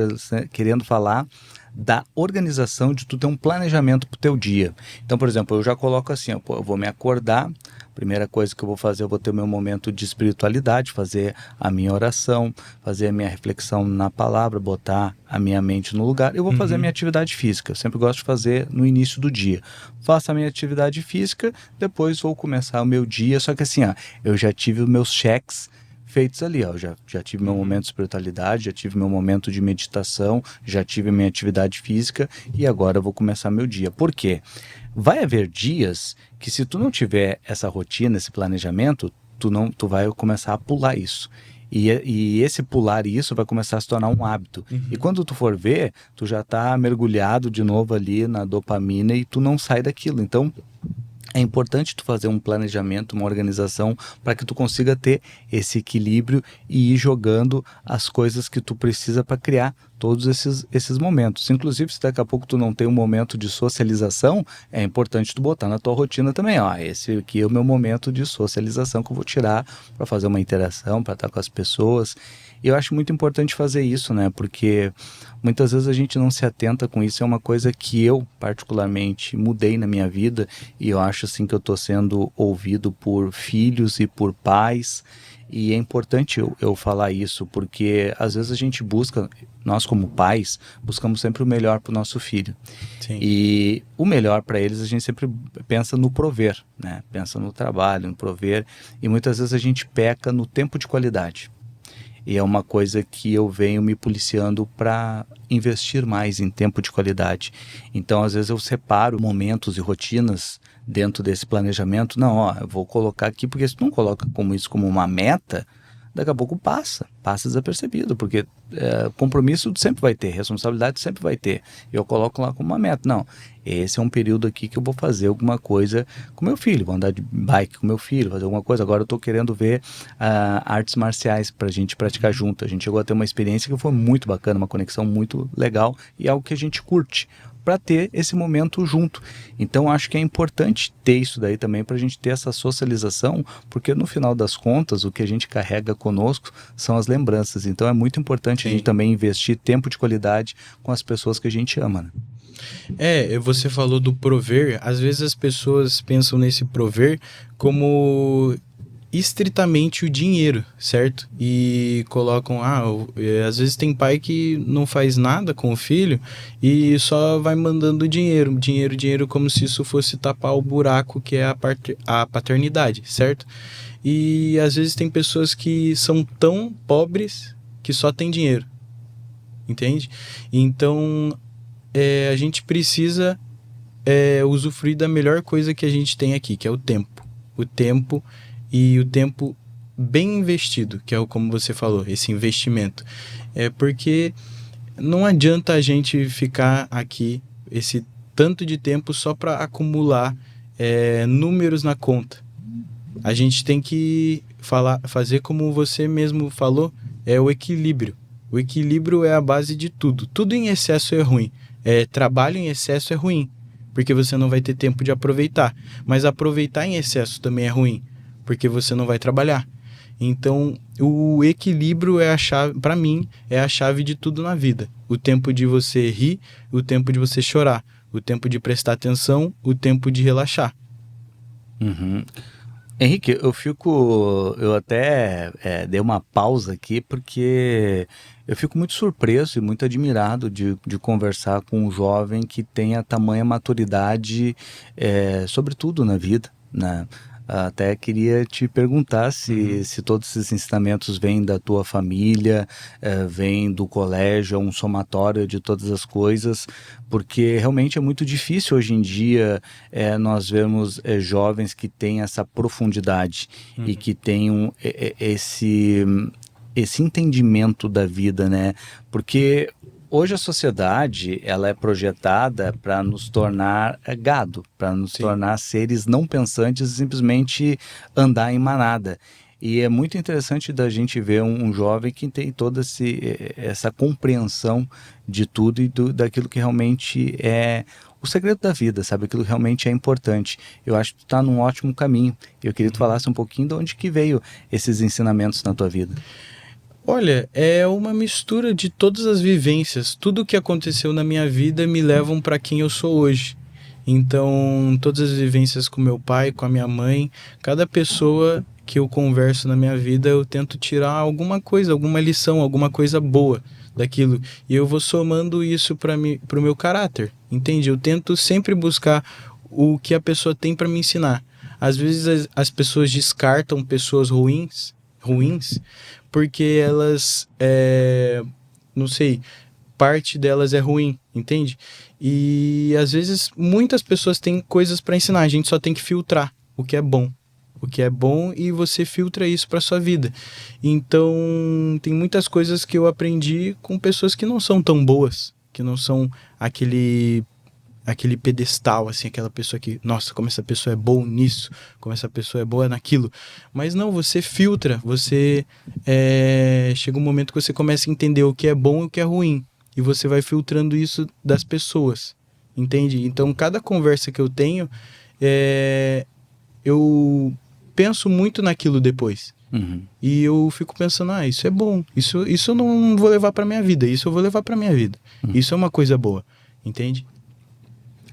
querendo falar da organização de tu ter um planejamento pro teu dia. Então, por exemplo, eu já coloco assim, ó, eu vou me acordar, primeira coisa que eu vou fazer, eu vou ter o meu momento de espiritualidade, fazer a minha oração, fazer a minha reflexão na palavra, botar a minha mente no lugar. Eu vou fazer a minha atividade física, eu sempre gosto de fazer no início do dia. Faço a minha atividade física, depois vou começar o meu dia, só que assim, ó, eu já tive os meus cheques feitos ali, ó. Já tive meu momento de espiritualidade, já tive meu momento de meditação, já tive minha atividade física e agora eu vou começar meu dia. Por quê? Vai haver dias que se tu não tiver essa rotina, esse planejamento, tu vai começar a pular isso. E esse pular isso vai começar a se tornar um hábito. E quando tu for ver, tu já tá mergulhado de novo ali na dopamina e tu não sai daquilo. Então, é importante tu fazer um planejamento, uma organização para que tu consiga ter esse equilíbrio e ir jogando as coisas que tu precisa para criar todos esses momentos. Inclusive, se daqui a pouco tu não tem um momento de socialização, é importante tu botar na tua rotina também. Ó, esse aqui é o meu momento de socialização que eu vou tirar para fazer uma interação, para estar com as pessoas. E eu acho muito importante fazer isso, né? Porque muitas vezes a gente não se atenta com isso. É uma coisa que eu, particularmente, mudei na minha vida e eu acho assim que eu estou sendo ouvido por filhos e por pais. E é importante eu falar isso, porque às vezes a gente busca, nós como pais, buscamos sempre o melhor para o nosso filho. Sim. E o melhor para eles a gente sempre pensa no prover, né? Pensa no trabalho, no prover. E muitas vezes a gente peca no tempo de qualidade. E é uma coisa que eu venho me policiando para investir mais em tempo de qualidade. Então, às vezes eu separo momentos e rotinas dentro desse planejamento. Não, ó, eu vou colocar aqui, porque se tu não coloca como uma meta, daqui a pouco passa desapercebido, porque compromisso sempre vai ter, responsabilidade sempre vai ter. Eu coloco lá como uma meta. Não, esse é um período aqui que eu vou fazer alguma coisa com meu filho, vou andar de bike com meu filho, fazer alguma coisa. Agora eu tô querendo ver artes marciais pra gente praticar junto. A gente chegou a ter uma experiência que foi muito bacana, uma conexão muito legal e algo que a gente curte, para ter esse momento junto. Então acho que é importante ter isso daí também para a gente ter essa socialização, porque no final das contas o que a gente carrega conosco são as lembranças. Então é muito importante a gente também investir tempo de qualidade com as pessoas que a gente ama, né? Você falou do prover. Às vezes as pessoas pensam nesse prover como estritamente o dinheiro, certo? E colocam, às vezes tem pai que não faz nada com o filho e só vai mandando dinheiro, dinheiro, dinheiro, como se isso fosse tapar o buraco que é a paternidade, certo? E às vezes tem pessoas que são tão pobres que só tem dinheiro, entende? Então, a gente precisa usufruir da melhor coisa que a gente tem aqui, que é o tempo. O tempo e o tempo bem investido, que é como você falou, esse investimento. Porque não adianta a gente ficar aqui esse tanto de tempo só para acumular números na conta. A gente tem que fazer como você mesmo falou, o equilíbrio. O equilíbrio é a base de tudo. Tudo em excesso é ruim. Trabalho em excesso é ruim, porque você não vai ter tempo de aproveitar. Mas aproveitar em excesso também é ruim, porque você não vai trabalhar. Então, o equilíbrio é a chave, para mim, é a chave de tudo na vida. O tempo de você rir, o tempo de você chorar, o tempo de prestar atenção, o tempo de relaxar. Uhum. Henrique, eu até dei uma pausa aqui porque eu fico muito surpreso e muito admirado de conversar com um jovem que tenha tamanha maturidade, sobre tudo na vida, né? Até queria te perguntar se todos esses ensinamentos vêm da tua família, vêm do colégio, é um somatório de todas as coisas, porque realmente é muito difícil hoje em dia nós vermos jovens que têm essa profundidade e que tenham esse entendimento da vida, né? Porque hoje a sociedade, ela é projetada para nos tornar gado, para nos Sim. tornar seres não pensantes e simplesmente andar em manada. E é muito interessante da gente ver um jovem que tem toda essa compreensão de tudo e daquilo que realmente é o segredo da vida, sabe? Aquilo que realmente é importante. Eu acho que tu está num ótimo caminho. Eu queria que tu falasse um pouquinho de onde que veio esses ensinamentos na tua vida. Olha, é uma mistura de todas as vivências. Tudo que aconteceu na minha vida me levam para quem eu sou hoje. Então, todas as vivências com meu pai, com a minha mãe, cada pessoa que eu converso na minha vida, eu tento tirar alguma coisa, alguma lição, alguma coisa boa daquilo. E eu vou somando isso para o meu caráter, entende? Eu tento sempre buscar o que a pessoa tem para me ensinar. Às vezes as pessoas descartam pessoas ruins, porque elas, não sei, parte delas é ruim, entende? E às vezes muitas pessoas têm coisas para ensinar, a gente só tem que filtrar o que é bom. O que é bom e você filtra isso para sua vida. Então, tem muitas coisas que eu aprendi com pessoas que não são tão boas, que não são aquele pedestal, assim, aquela pessoa que, nossa, como essa pessoa é boa nisso, como essa pessoa é boa naquilo. Mas não, você filtra, chega um momento que você começa a entender o que é bom e o que é ruim. E você vai filtrando isso das pessoas, entende? Então, cada conversa que eu tenho, eu penso muito naquilo depois. Uhum. E eu fico pensando, isso é bom, isso eu não vou levar pra minha vida, isso eu vou levar pra minha vida. Isso é uma coisa boa, entende?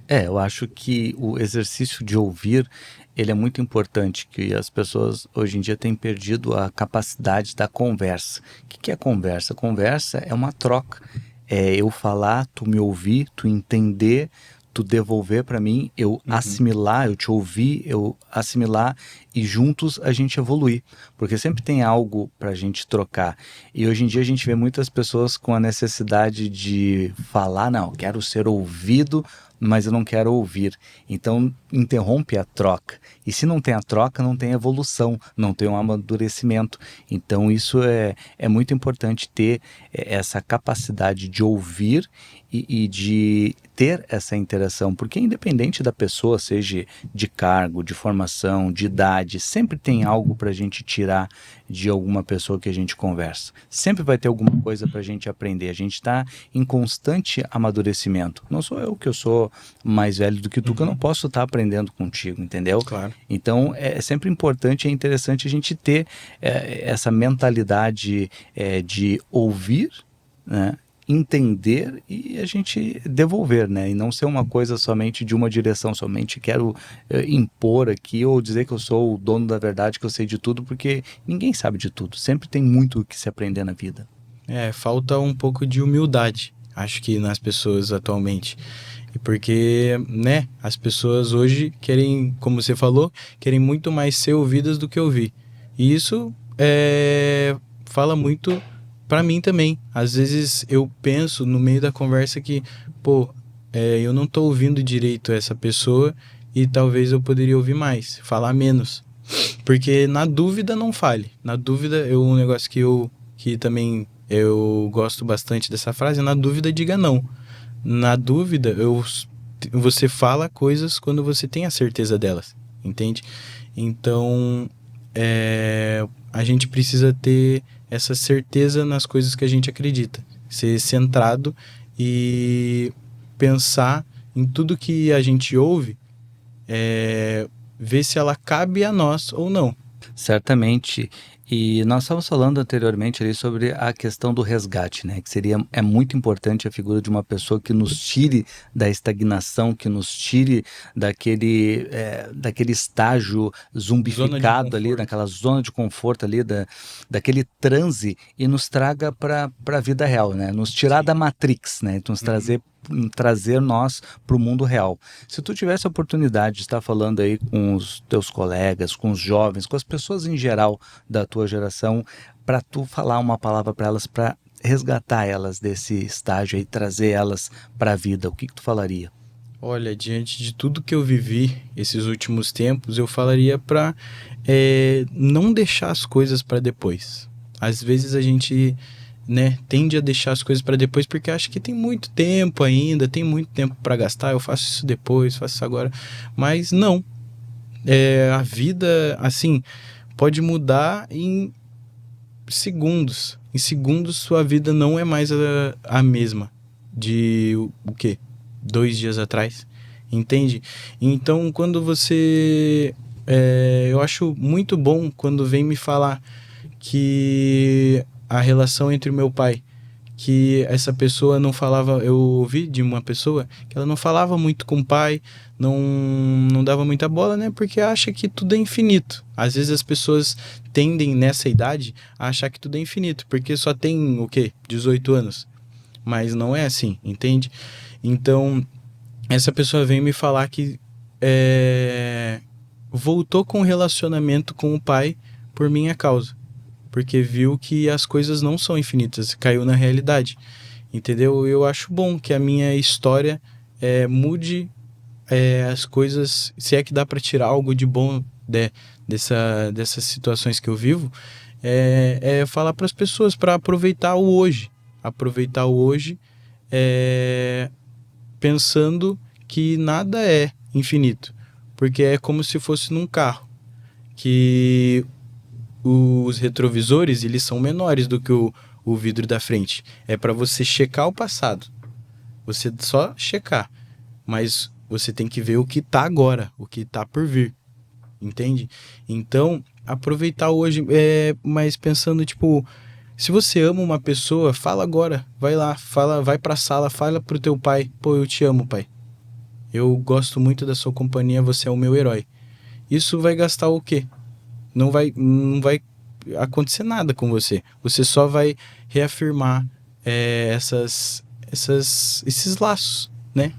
Eu acho que o exercício de ouvir, ele é muito importante, que as pessoas hoje em dia têm perdido a capacidade da conversa. O que é conversa? Conversa é uma troca. É eu falar, tu me ouvir, tu entender, tu devolver para mim, eu assimilar, eu te ouvir, eu assimilar e juntos a gente evoluir. Porque sempre tem algo para a gente trocar. E hoje em dia a gente vê muitas pessoas com a necessidade de falar, não, quero ser ouvido, mas eu não quero ouvir. Então, interrompe a troca. E se não tem a troca, não tem evolução, não tem um amadurecimento. Então, isso é muito importante ter essa capacidade de ouvir e de ter essa interação, porque independente da pessoa, seja de cargo, de formação, de idade, sempre tem algo para a gente tirar de alguma pessoa que a gente conversa. Sempre vai ter alguma coisa para a gente aprender. A gente está em constante amadurecimento. Não sou eu que eu sou mais velho do que tu, que eu não posso estar aprendendo contigo, entendeu? Claro. Então, é sempre importante e é interessante a gente ter essa mentalidade de ouvir, né? Entender e a gente devolver, né? E não ser uma coisa somente de uma direção, somente quero impor aqui ou dizer que eu sou o dono da verdade, que eu sei de tudo, porque ninguém sabe de tudo. Sempre tem muito o que se aprender na vida. Falta um pouco de humildade, acho que nas pessoas atualmente. E porque, né, as pessoas hoje querem, como você falou, querem muito mais ser ouvidas do que ouvir. E isso fala muito pra mim também. Às vezes eu penso no meio da conversa que, eu não tô ouvindo direito essa pessoa e talvez eu poderia ouvir mais, falar menos. Porque na dúvida não fale. Na dúvida, um negócio que também eu gosto bastante dessa frase, na dúvida diga não. Na dúvida, você fala coisas quando você tem a certeza delas, entende? Então, a gente precisa ter essa certeza nas coisas que a gente acredita. Ser centrado e pensar em tudo que a gente ouve, ver se ela cabe a nós ou não. Certamente. E nós estávamos falando anteriormente ali sobre a questão do resgate, né? Que é muito importante a figura de uma pessoa que nos tire da estagnação, que nos tire daquele estágio zumbificado ali, daquela zona de conforto ali, daquele transe e nos traga para a vida real, né? Nos tirar da Matrix, né? Nos trazer trazer nós para o mundo real. Se tu tivesse a oportunidade de estar falando aí com os teus colegas, com os jovens, com as pessoas em geral da tua geração, para tu falar uma palavra para elas, para resgatar elas desse estágio e trazer elas para a vida, o que tu falaria? Olha, diante de tudo que eu vivi esses últimos tempos, eu falaria para não deixar as coisas para depois. Às vezes a gente, né, tende a deixar as coisas para depois porque acha que tem muito tempo ainda, tem muito tempo para gastar, eu faço isso depois, faço isso agora. Mas não. A vida, assim, pode mudar em segundos. Em segundos, sua vida não é mais a mesma de o quê? 2 dias atrás, entende? Então, quando você... eu acho muito bom quando vem me falar que a relação entre o meu pai, que essa pessoa não falava... Eu ouvi de uma pessoa que ela não falava muito com o pai, não dava muita bola, né? Porque acha que tudo é infinito. Às vezes as pessoas tendem, nessa idade, a achar que tudo é infinito, porque só tem, o quê? 18 anos. Mas não é assim, entende? Então, essa pessoa vem me falar que voltou com um relacionamento com o pai por minha causa. Porque viu que as coisas não são infinitas, caiu na realidade. Entendeu? Eu acho bom que a minha história mude as coisas, se é que dá para tirar algo de bom dessas situações que eu vivo, falar para as pessoas para aproveitar o hoje. Aproveitar o hoje pensando que nada é infinito. Porque é como se fosse num carro, que os retrovisores eles são menores do que o vidro da frente. É para você checar o passado. Você só checar. Mas você tem que ver o que tá agora, o que tá por vir. Entende? Então, aproveitar hoje, mas pensando, tipo, se você ama uma pessoa, fala agora. Vai lá, vai pra sala, fala pro teu pai. Pô, eu te amo, pai. Eu gosto muito da sua companhia, você é o meu herói. Isso vai gastar o quê? Não vai acontecer nada com você. Você só vai reafirmar esses laços, né?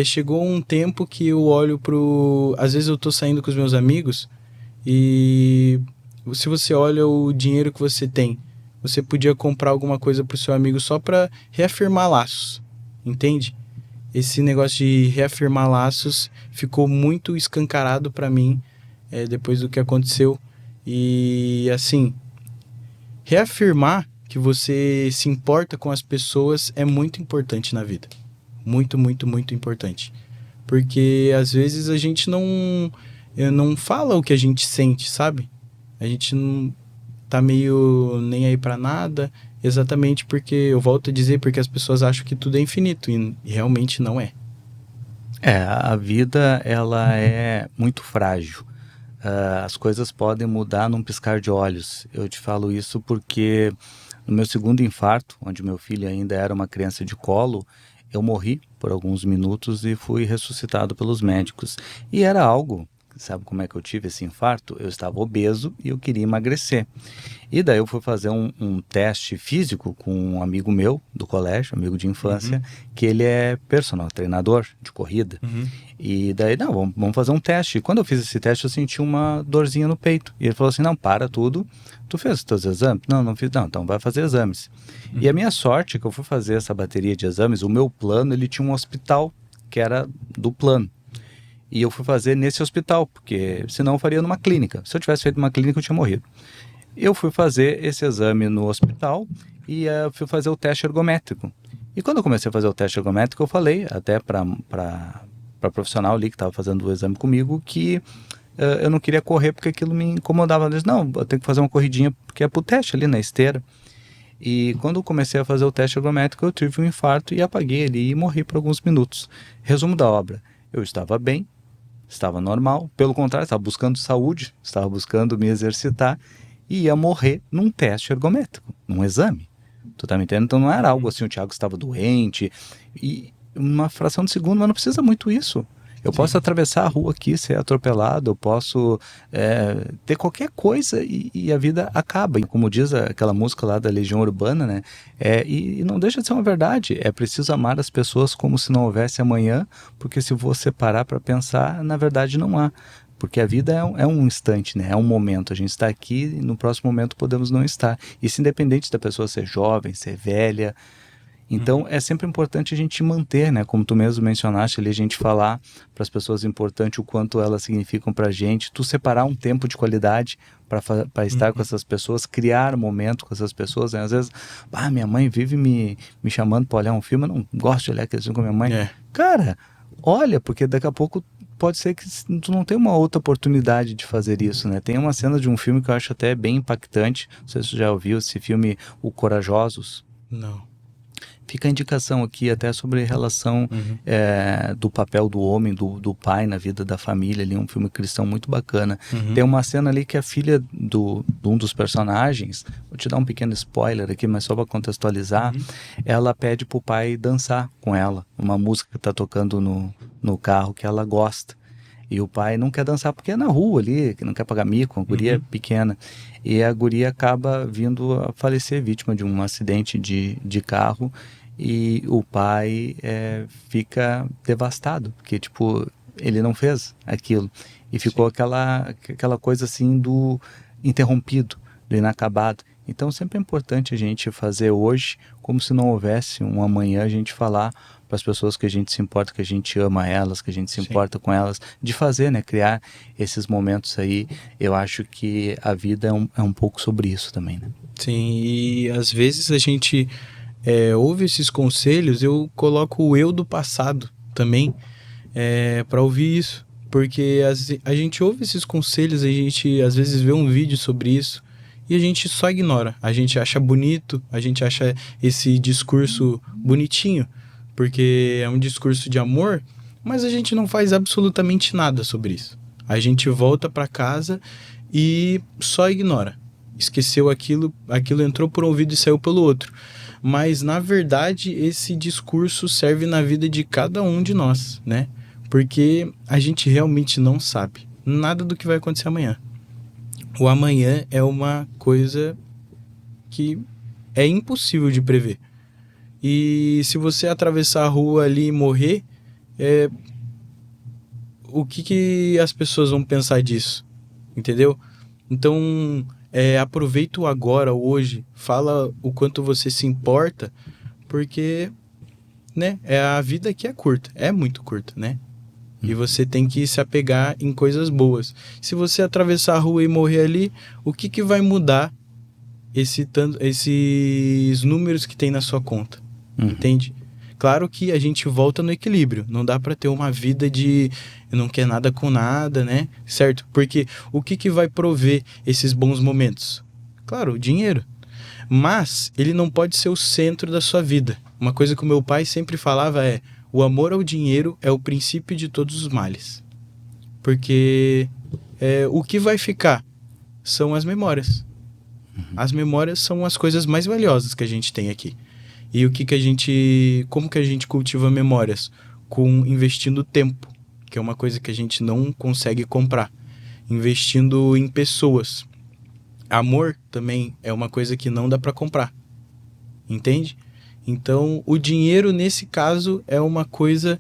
Chegou um tempo que eu olho pro... Às vezes eu tô saindo com os meus amigos e se você olha o dinheiro que você tem, você podia comprar alguma coisa pro seu amigo só para reafirmar laços, entende? Esse negócio de reafirmar laços ficou muito escancarado para mim depois do que aconteceu. E assim, reafirmar que você se importa com as pessoas é muito importante na vida. Muito, muito, muito importante. Porque às vezes a gente não fala o que a gente sente, sabe? A gente não tá meio nem aí pra nada, exatamente porque, eu volto a dizer, porque as pessoas acham que tudo é infinito e realmente não é. A vida ela é muito frágil. As coisas podem mudar num piscar de olhos. Eu te falo isso porque no meu segundo infarto, onde meu filho ainda era uma criança de colo, eu morri por alguns minutos e fui ressuscitado pelos médicos. E era algo, sabe como é que eu tive esse infarto? Eu estava obeso e eu queria emagrecer. E daí eu fui fazer um teste físico com um amigo meu do colégio, amigo de infância, que ele é personal treinador de corrida. E daí, não, vamos fazer um teste. E quando eu fiz esse teste, eu senti uma dorzinha no peito. E ele falou assim, não, para tudo. Tu fez os teus exames? Não, não fiz. Não, então vai fazer exames. E a minha sorte é que eu fui fazer essa bateria de exames, o meu plano, ele tinha um hospital que era do plano. E eu fui fazer nesse hospital, porque senão eu faria numa clínica. Se eu tivesse feito numa clínica, eu tinha morrido. Eu fui fazer esse exame no hospital e fui fazer o teste ergométrico. E quando eu comecei a fazer o teste ergométrico, eu falei até para profissional ali que estava fazendo o exame comigo que eu não queria correr porque aquilo me incomodava. Ela disse, não, eu tenho que fazer uma corridinha porque é pro teste ali na esteira. E quando eu comecei a fazer o teste ergométrico, eu tive um infarto e apaguei ali e morri por alguns minutos. Resumo da obra, eu estava bem, estava normal, pelo contrário, estava buscando saúde, estava buscando me exercitar e ia morrer num teste ergométrico, num exame. Tu tá me entendendo? Então não era algo assim, o Thiago estava doente e uma fração de segundo, mas não precisa muito isso. Eu posso atravessar a rua aqui, ser atropelado, eu posso ter qualquer coisa e a vida acaba. E como diz aquela música lá da Legião Urbana, né? E não deixa de ser uma verdade. É preciso amar as pessoas como se não houvesse amanhã, porque se você parar para pensar, na verdade não há. Porque a vida é um instante, né? É um momento. A gente está aqui e no próximo momento podemos não estar. Isso independente da pessoa ser jovem, ser velha. Então, é sempre importante a gente manter, né? Como tu mesmo mencionaste ali, a gente falar para as pessoas importante o quanto elas significam para a gente. Tu separar um tempo de qualidade para estar com essas pessoas, criar momento com essas pessoas, né? Às vezes, minha mãe vive me chamando para olhar um filme, eu não gosto de olhar aquele filme com a minha mãe. Cara, olha, porque daqui a pouco pode ser que tu não tenha uma outra oportunidade de fazer isso, né? Tem uma cena de um filme que eu acho até bem impactante. Não sei se você já ouviu esse filme, O Corajosos. Não. Fica a indicação aqui até sobre a relação do papel do homem, do pai na vida da família ali, um filme cristão muito bacana. Tem uma cena ali que a filha de um dos personagens, vou te dar um pequeno spoiler aqui, mas só para contextualizar, ela pede pro pai dançar com ela, uma música que tá tocando no carro que ela gosta. E o pai não quer dançar porque é na rua ali, que não quer pagar mico, uma guria pequena. E a guria acaba vindo a falecer vítima de um acidente de carro e o pai fica devastado, porque, tipo, ele não fez aquilo. E ficou aquela coisa assim do interrompido, do inacabado. Então sempre é importante a gente fazer hoje como se não houvesse um amanhã, a gente falar para as pessoas que a gente se importa, que a gente ama elas, que a gente se importa com elas, de fazer, né, criar esses momentos aí. Eu acho que a vida é um pouco sobre isso também, né? Sim, e às vezes a gente ouve esses conselhos, eu coloco o eu do passado também para ouvir isso, porque a gente ouve esses conselhos, a gente às vezes vê um vídeo sobre isso e a gente só ignora, a gente acha bonito, a gente acha esse discurso bonitinho, porque é um discurso de amor, mas a gente não faz absolutamente nada sobre isso. A gente volta para casa e só ignora. Esqueceu aquilo entrou por um ouvido e saiu pelo outro. Mas, na verdade, esse discurso serve na vida de cada um de nós, né? Porque a gente realmente não sabe nada do que vai acontecer amanhã. O amanhã é uma coisa que é impossível de prever. E se você atravessar a rua ali e morrer, o que as pessoas vão pensar disso? Entendeu? Então, aproveita o agora, hoje, fala o quanto você se importa, porque, né, a vida aqui é curta, é muito curta, né? E você tem que se apegar em coisas boas. Se você atravessar a rua e morrer ali, o que vai mudar esses números que tem na sua conta? Entende? Claro que a gente volta no equilíbrio. Não dá pra ter uma vida de eu não quero nada com nada, né? Certo? Porque o que vai prover esses bons momentos? Claro, o dinheiro. Mas ele não pode ser o centro da sua vida. Uma coisa que o meu pai sempre falava é: o amor ao dinheiro é o princípio de todos os males. Porque o que vai ficar são as memórias. As memórias são as coisas mais valiosas que a gente tem aqui. E como que a gente cultiva memórias? Investindo tempo, que é uma coisa que a gente não consegue comprar. Investindo em pessoas. Amor também é uma coisa que não dá para comprar. Entende? Então, o dinheiro, nesse caso, é uma coisa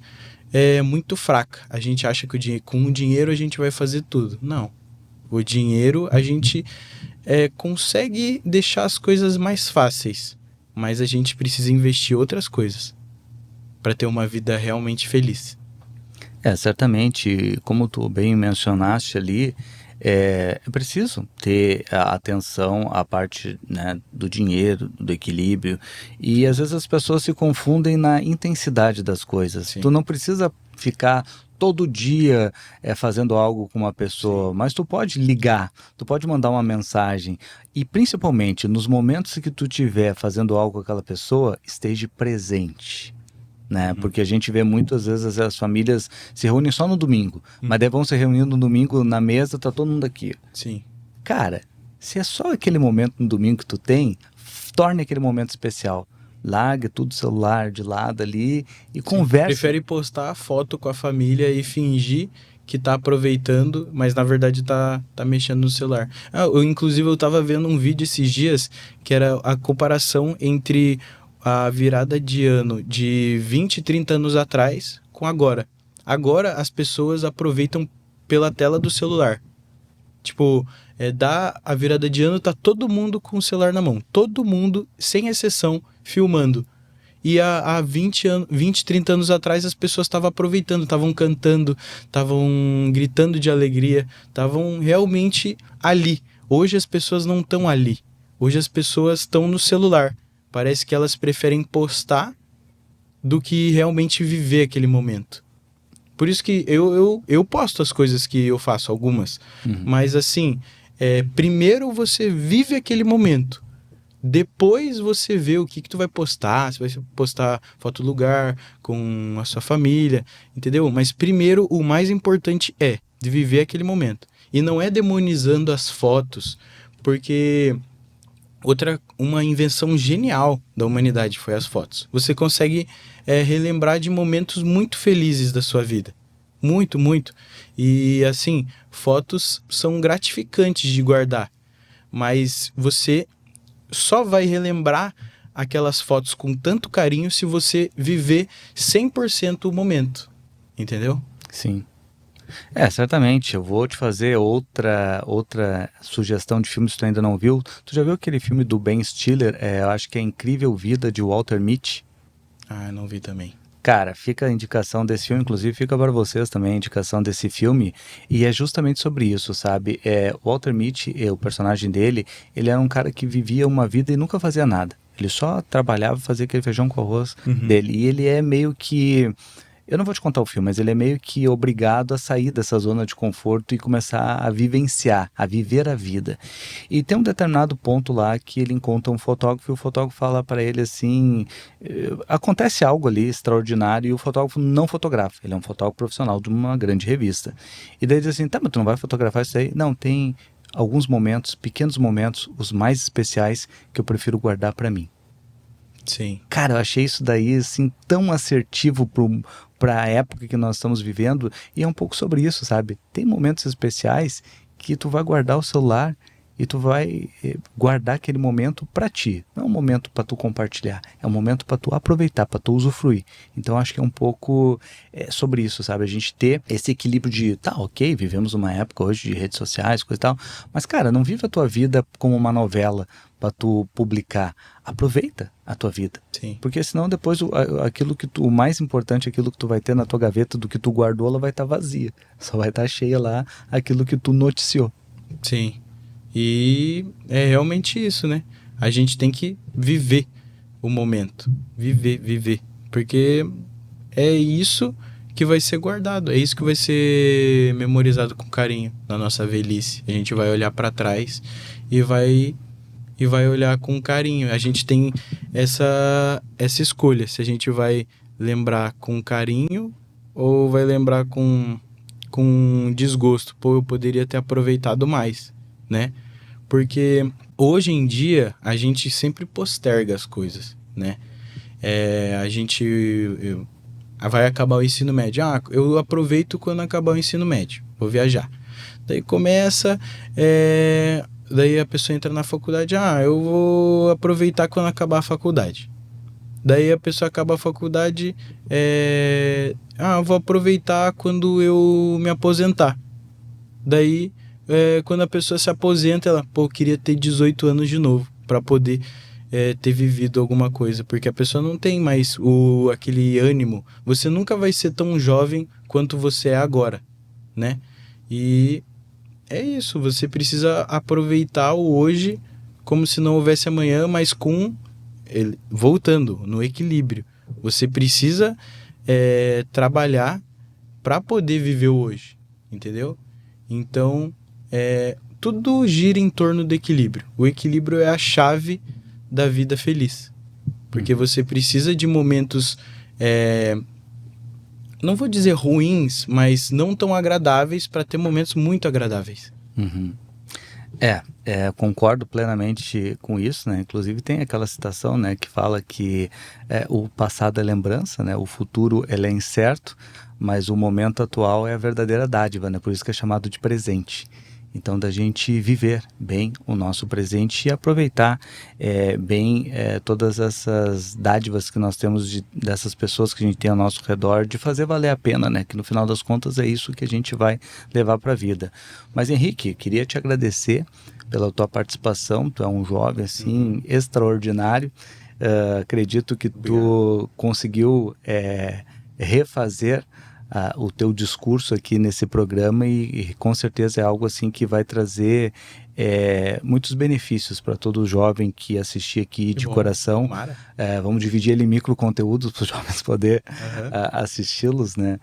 muito fraca. A gente acha que com o dinheiro a gente vai fazer tudo. Não. O dinheiro, a gente consegue deixar as coisas mais fáceis. Mas a gente precisa investir em outras coisas para ter uma vida realmente feliz. Certamente, como tu bem mencionaste ali, é preciso ter a atenção à parte, né, do dinheiro, do equilíbrio, e às vezes as pessoas se confundem na intensidade das coisas. Sim. Tu não precisa ficar todo dia fazendo algo com uma pessoa, sim, mas tu pode ligar, tu pode mandar uma mensagem, e principalmente nos momentos que tu estiver fazendo algo com aquela pessoa, esteja presente. Né? Porque a gente vê muitas vezes as famílias se reúnem só no domingo, mas daí vão se reunir no domingo na mesa, tá todo mundo aqui. Sim. Cara, se é só aquele momento no domingo que tu tem, torne aquele momento especial. Larga tudo o celular de lado ali e conversa. Prefere postar a foto com a família e fingir que tá aproveitando, mas na verdade tá mexendo no celular. Inclusive, eu tava vendo um vídeo esses dias que era a comparação entre a virada de ano de 20, 30 anos atrás com agora. Agora as pessoas aproveitam pela tela do celular. Tipo, dá a virada de ano, tá todo mundo com o celular na mão. Todo mundo, sem exceção, filmando. E há 20, 30 anos atrás as pessoas estavam aproveitando, estavam cantando, estavam gritando de alegria, estavam realmente ali. Hoje as pessoas não estão ali. Hoje as pessoas estão no celular. Parece que elas preferem postar do que realmente viver aquele momento. Por isso que eu posto as coisas que eu faço, algumas. Mas assim, primeiro você vive aquele momento. Depois você vê o que tu vai postar, se vai postar foto do lugar com a sua família, entendeu? Mas primeiro, o mais importante é de viver aquele momento. E não é demonizando as fotos, porque uma invenção genial da humanidade foi as fotos. Você consegue relembrar de momentos muito felizes da sua vida. Muito, muito. E assim, fotos são gratificantes de guardar, mas você só vai relembrar aquelas fotos com tanto carinho se você viver 100% o momento, entendeu? Sim. Certamente. Eu vou te fazer outra sugestão de filme se tu ainda não viu. Tu já viu aquele filme do Ben Stiller? Eu acho que é A Incrível Vida de Walter Mitty. Não vi também. Cara, fica a indicação desse filme, inclusive fica para vocês também a indicação desse filme, e é justamente sobre isso, sabe? Walter Mitty, o personagem dele, ele era um cara que vivia uma vida e nunca fazia nada. Ele só trabalhava, fazia aquele feijão com arroz dele, e ele é meio que... Eu não vou te contar o filme, mas ele é meio que obrigado a sair dessa zona de conforto e começar a vivenciar, a viver a vida. E tem um determinado ponto lá que ele encontra um fotógrafo e o fotógrafo fala para ele assim, acontece algo ali extraordinário e o fotógrafo não fotografa. Ele é um fotógrafo profissional de uma grande revista. E daí diz assim, tá, mas tu não vai fotografar isso aí? Não, tem alguns momentos, pequenos momentos, os mais especiais que eu prefiro guardar para mim. Sim. Cara, eu achei isso daí, assim, tão assertivo para a época que nós estamos vivendo, e é um pouco sobre isso, sabe? Tem momentos especiais que tu vai guardar o celular e tu vai guardar aquele momento para ti. Não é um momento para tu compartilhar, é um momento para tu aproveitar, para tu usufruir. Então acho que é um pouco sobre isso, sabe? A gente ter esse equilíbrio de, tá, ok, vivemos uma época hoje de redes sociais, coisa e tal, mas cara, não vive a tua vida como uma novela para tu publicar. Aproveita a tua vida. Sim. Porque senão depois o mais importante, aquilo que tu vai ter na tua gaveta do que tu guardou, ela vai estar vazia. Só vai estar cheia lá aquilo que tu noticiou. Sim. E é realmente isso, né? A gente tem que viver o momento. Viver. Porque é isso que vai ser guardado. É isso que vai ser memorizado com carinho na nossa velhice. A gente vai olhar para trás e vai olhar com carinho. A gente tem essa escolha. Se a gente vai lembrar com carinho ou vai lembrar com desgosto. Pô, eu poderia ter aproveitado mais, né? Porque hoje em dia a gente sempre posterga as coisas, né? A gente vai acabar o ensino médio. Eu aproveito quando acabar o ensino médio. Vou viajar. Daí começa... Daí a pessoa entra na faculdade. Eu vou aproveitar quando acabar a faculdade. Daí a pessoa acaba a faculdade. Eu vou aproveitar quando eu me aposentar. Daí... quando a pessoa se aposenta, ela, queria ter 18 anos de novo para poder ter vivido alguma coisa, porque a pessoa não tem mais aquele ânimo. Você nunca vai ser tão jovem quanto você é agora, né? E é isso, você precisa aproveitar o hoje como se não houvesse amanhã, mas voltando no equilíbrio. Você precisa trabalhar para poder viver o hoje, entendeu? Então, tudo gira em torno do equilíbrio. O equilíbrio é a chave da vida feliz. Porque você precisa de momentos, não vou dizer ruins, mas não tão agradáveis para ter momentos muito agradáveis. Uhum. Concordo plenamente com isso, né? Inclusive tem aquela citação, né, que fala que o passado é lembrança, né? O futuro ele é incerto, mas o momento atual é a verdadeira dádiva, né? Por isso que é chamado de presente. Então, da gente viver bem o nosso presente e aproveitar bem todas essas dádivas que nós temos dessas pessoas que a gente tem ao nosso redor, de fazer valer a pena, né? Que no final das contas é isso que a gente vai levar para a vida. Mas, Henrique, queria te agradecer pela tua participação. Tu é um jovem, assim, extraordinário. Acredito que tu conseguiu refazer o teu discurso aqui nesse programa e com certeza é algo assim que vai trazer muitos benefícios para todo jovem que assistir aqui de coração. Vamos dividir ele em micro conteúdos para os jovens poder assisti-los, né?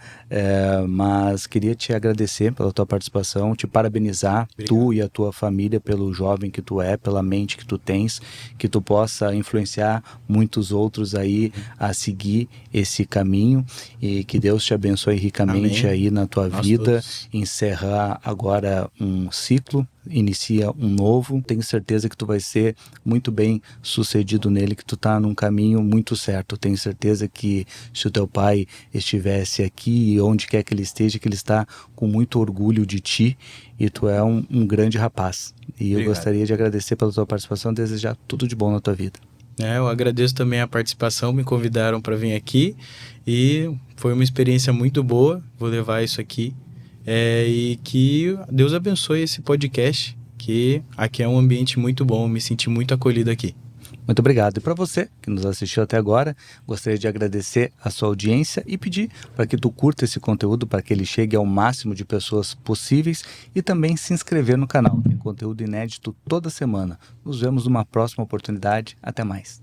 Mas queria te agradecer pela tua participação, te parabenizar, tu e a tua família, pelo jovem que tu é, pela mente que tu tens, que tu possa influenciar muitos outros aí a seguir esse caminho e que Deus te abençoe ricamente. Amém. Aí na tua vida, todos. Encerrar agora um ciclo, inicia um novo. Tenho certeza que tu vai ser muito bem sucedido nele, que tu tá num caminho muito certo. Tenho certeza que se o teu pai estivesse aqui e onde quer que ele esteja, que ele está com muito orgulho de ti, e tu é um grande rapaz. E Obrigado. Eu gostaria de agradecer pela tua participação e desejar tudo de bom na tua vida. Eu agradeço também a participação, me convidaram para vir aqui e foi uma experiência muito boa. Vou levar isso aqui e que Deus abençoe esse podcast, que aqui é um ambiente muito bom, me senti muito acolhido aqui. Muito obrigado. E para você que nos assistiu até agora, gostaria de agradecer a sua audiência e pedir para que tu curta esse conteúdo para que ele chegue ao máximo de pessoas possíveis e também se inscrever no canal. Tem conteúdo inédito toda semana. Nos vemos numa próxima oportunidade. Até mais.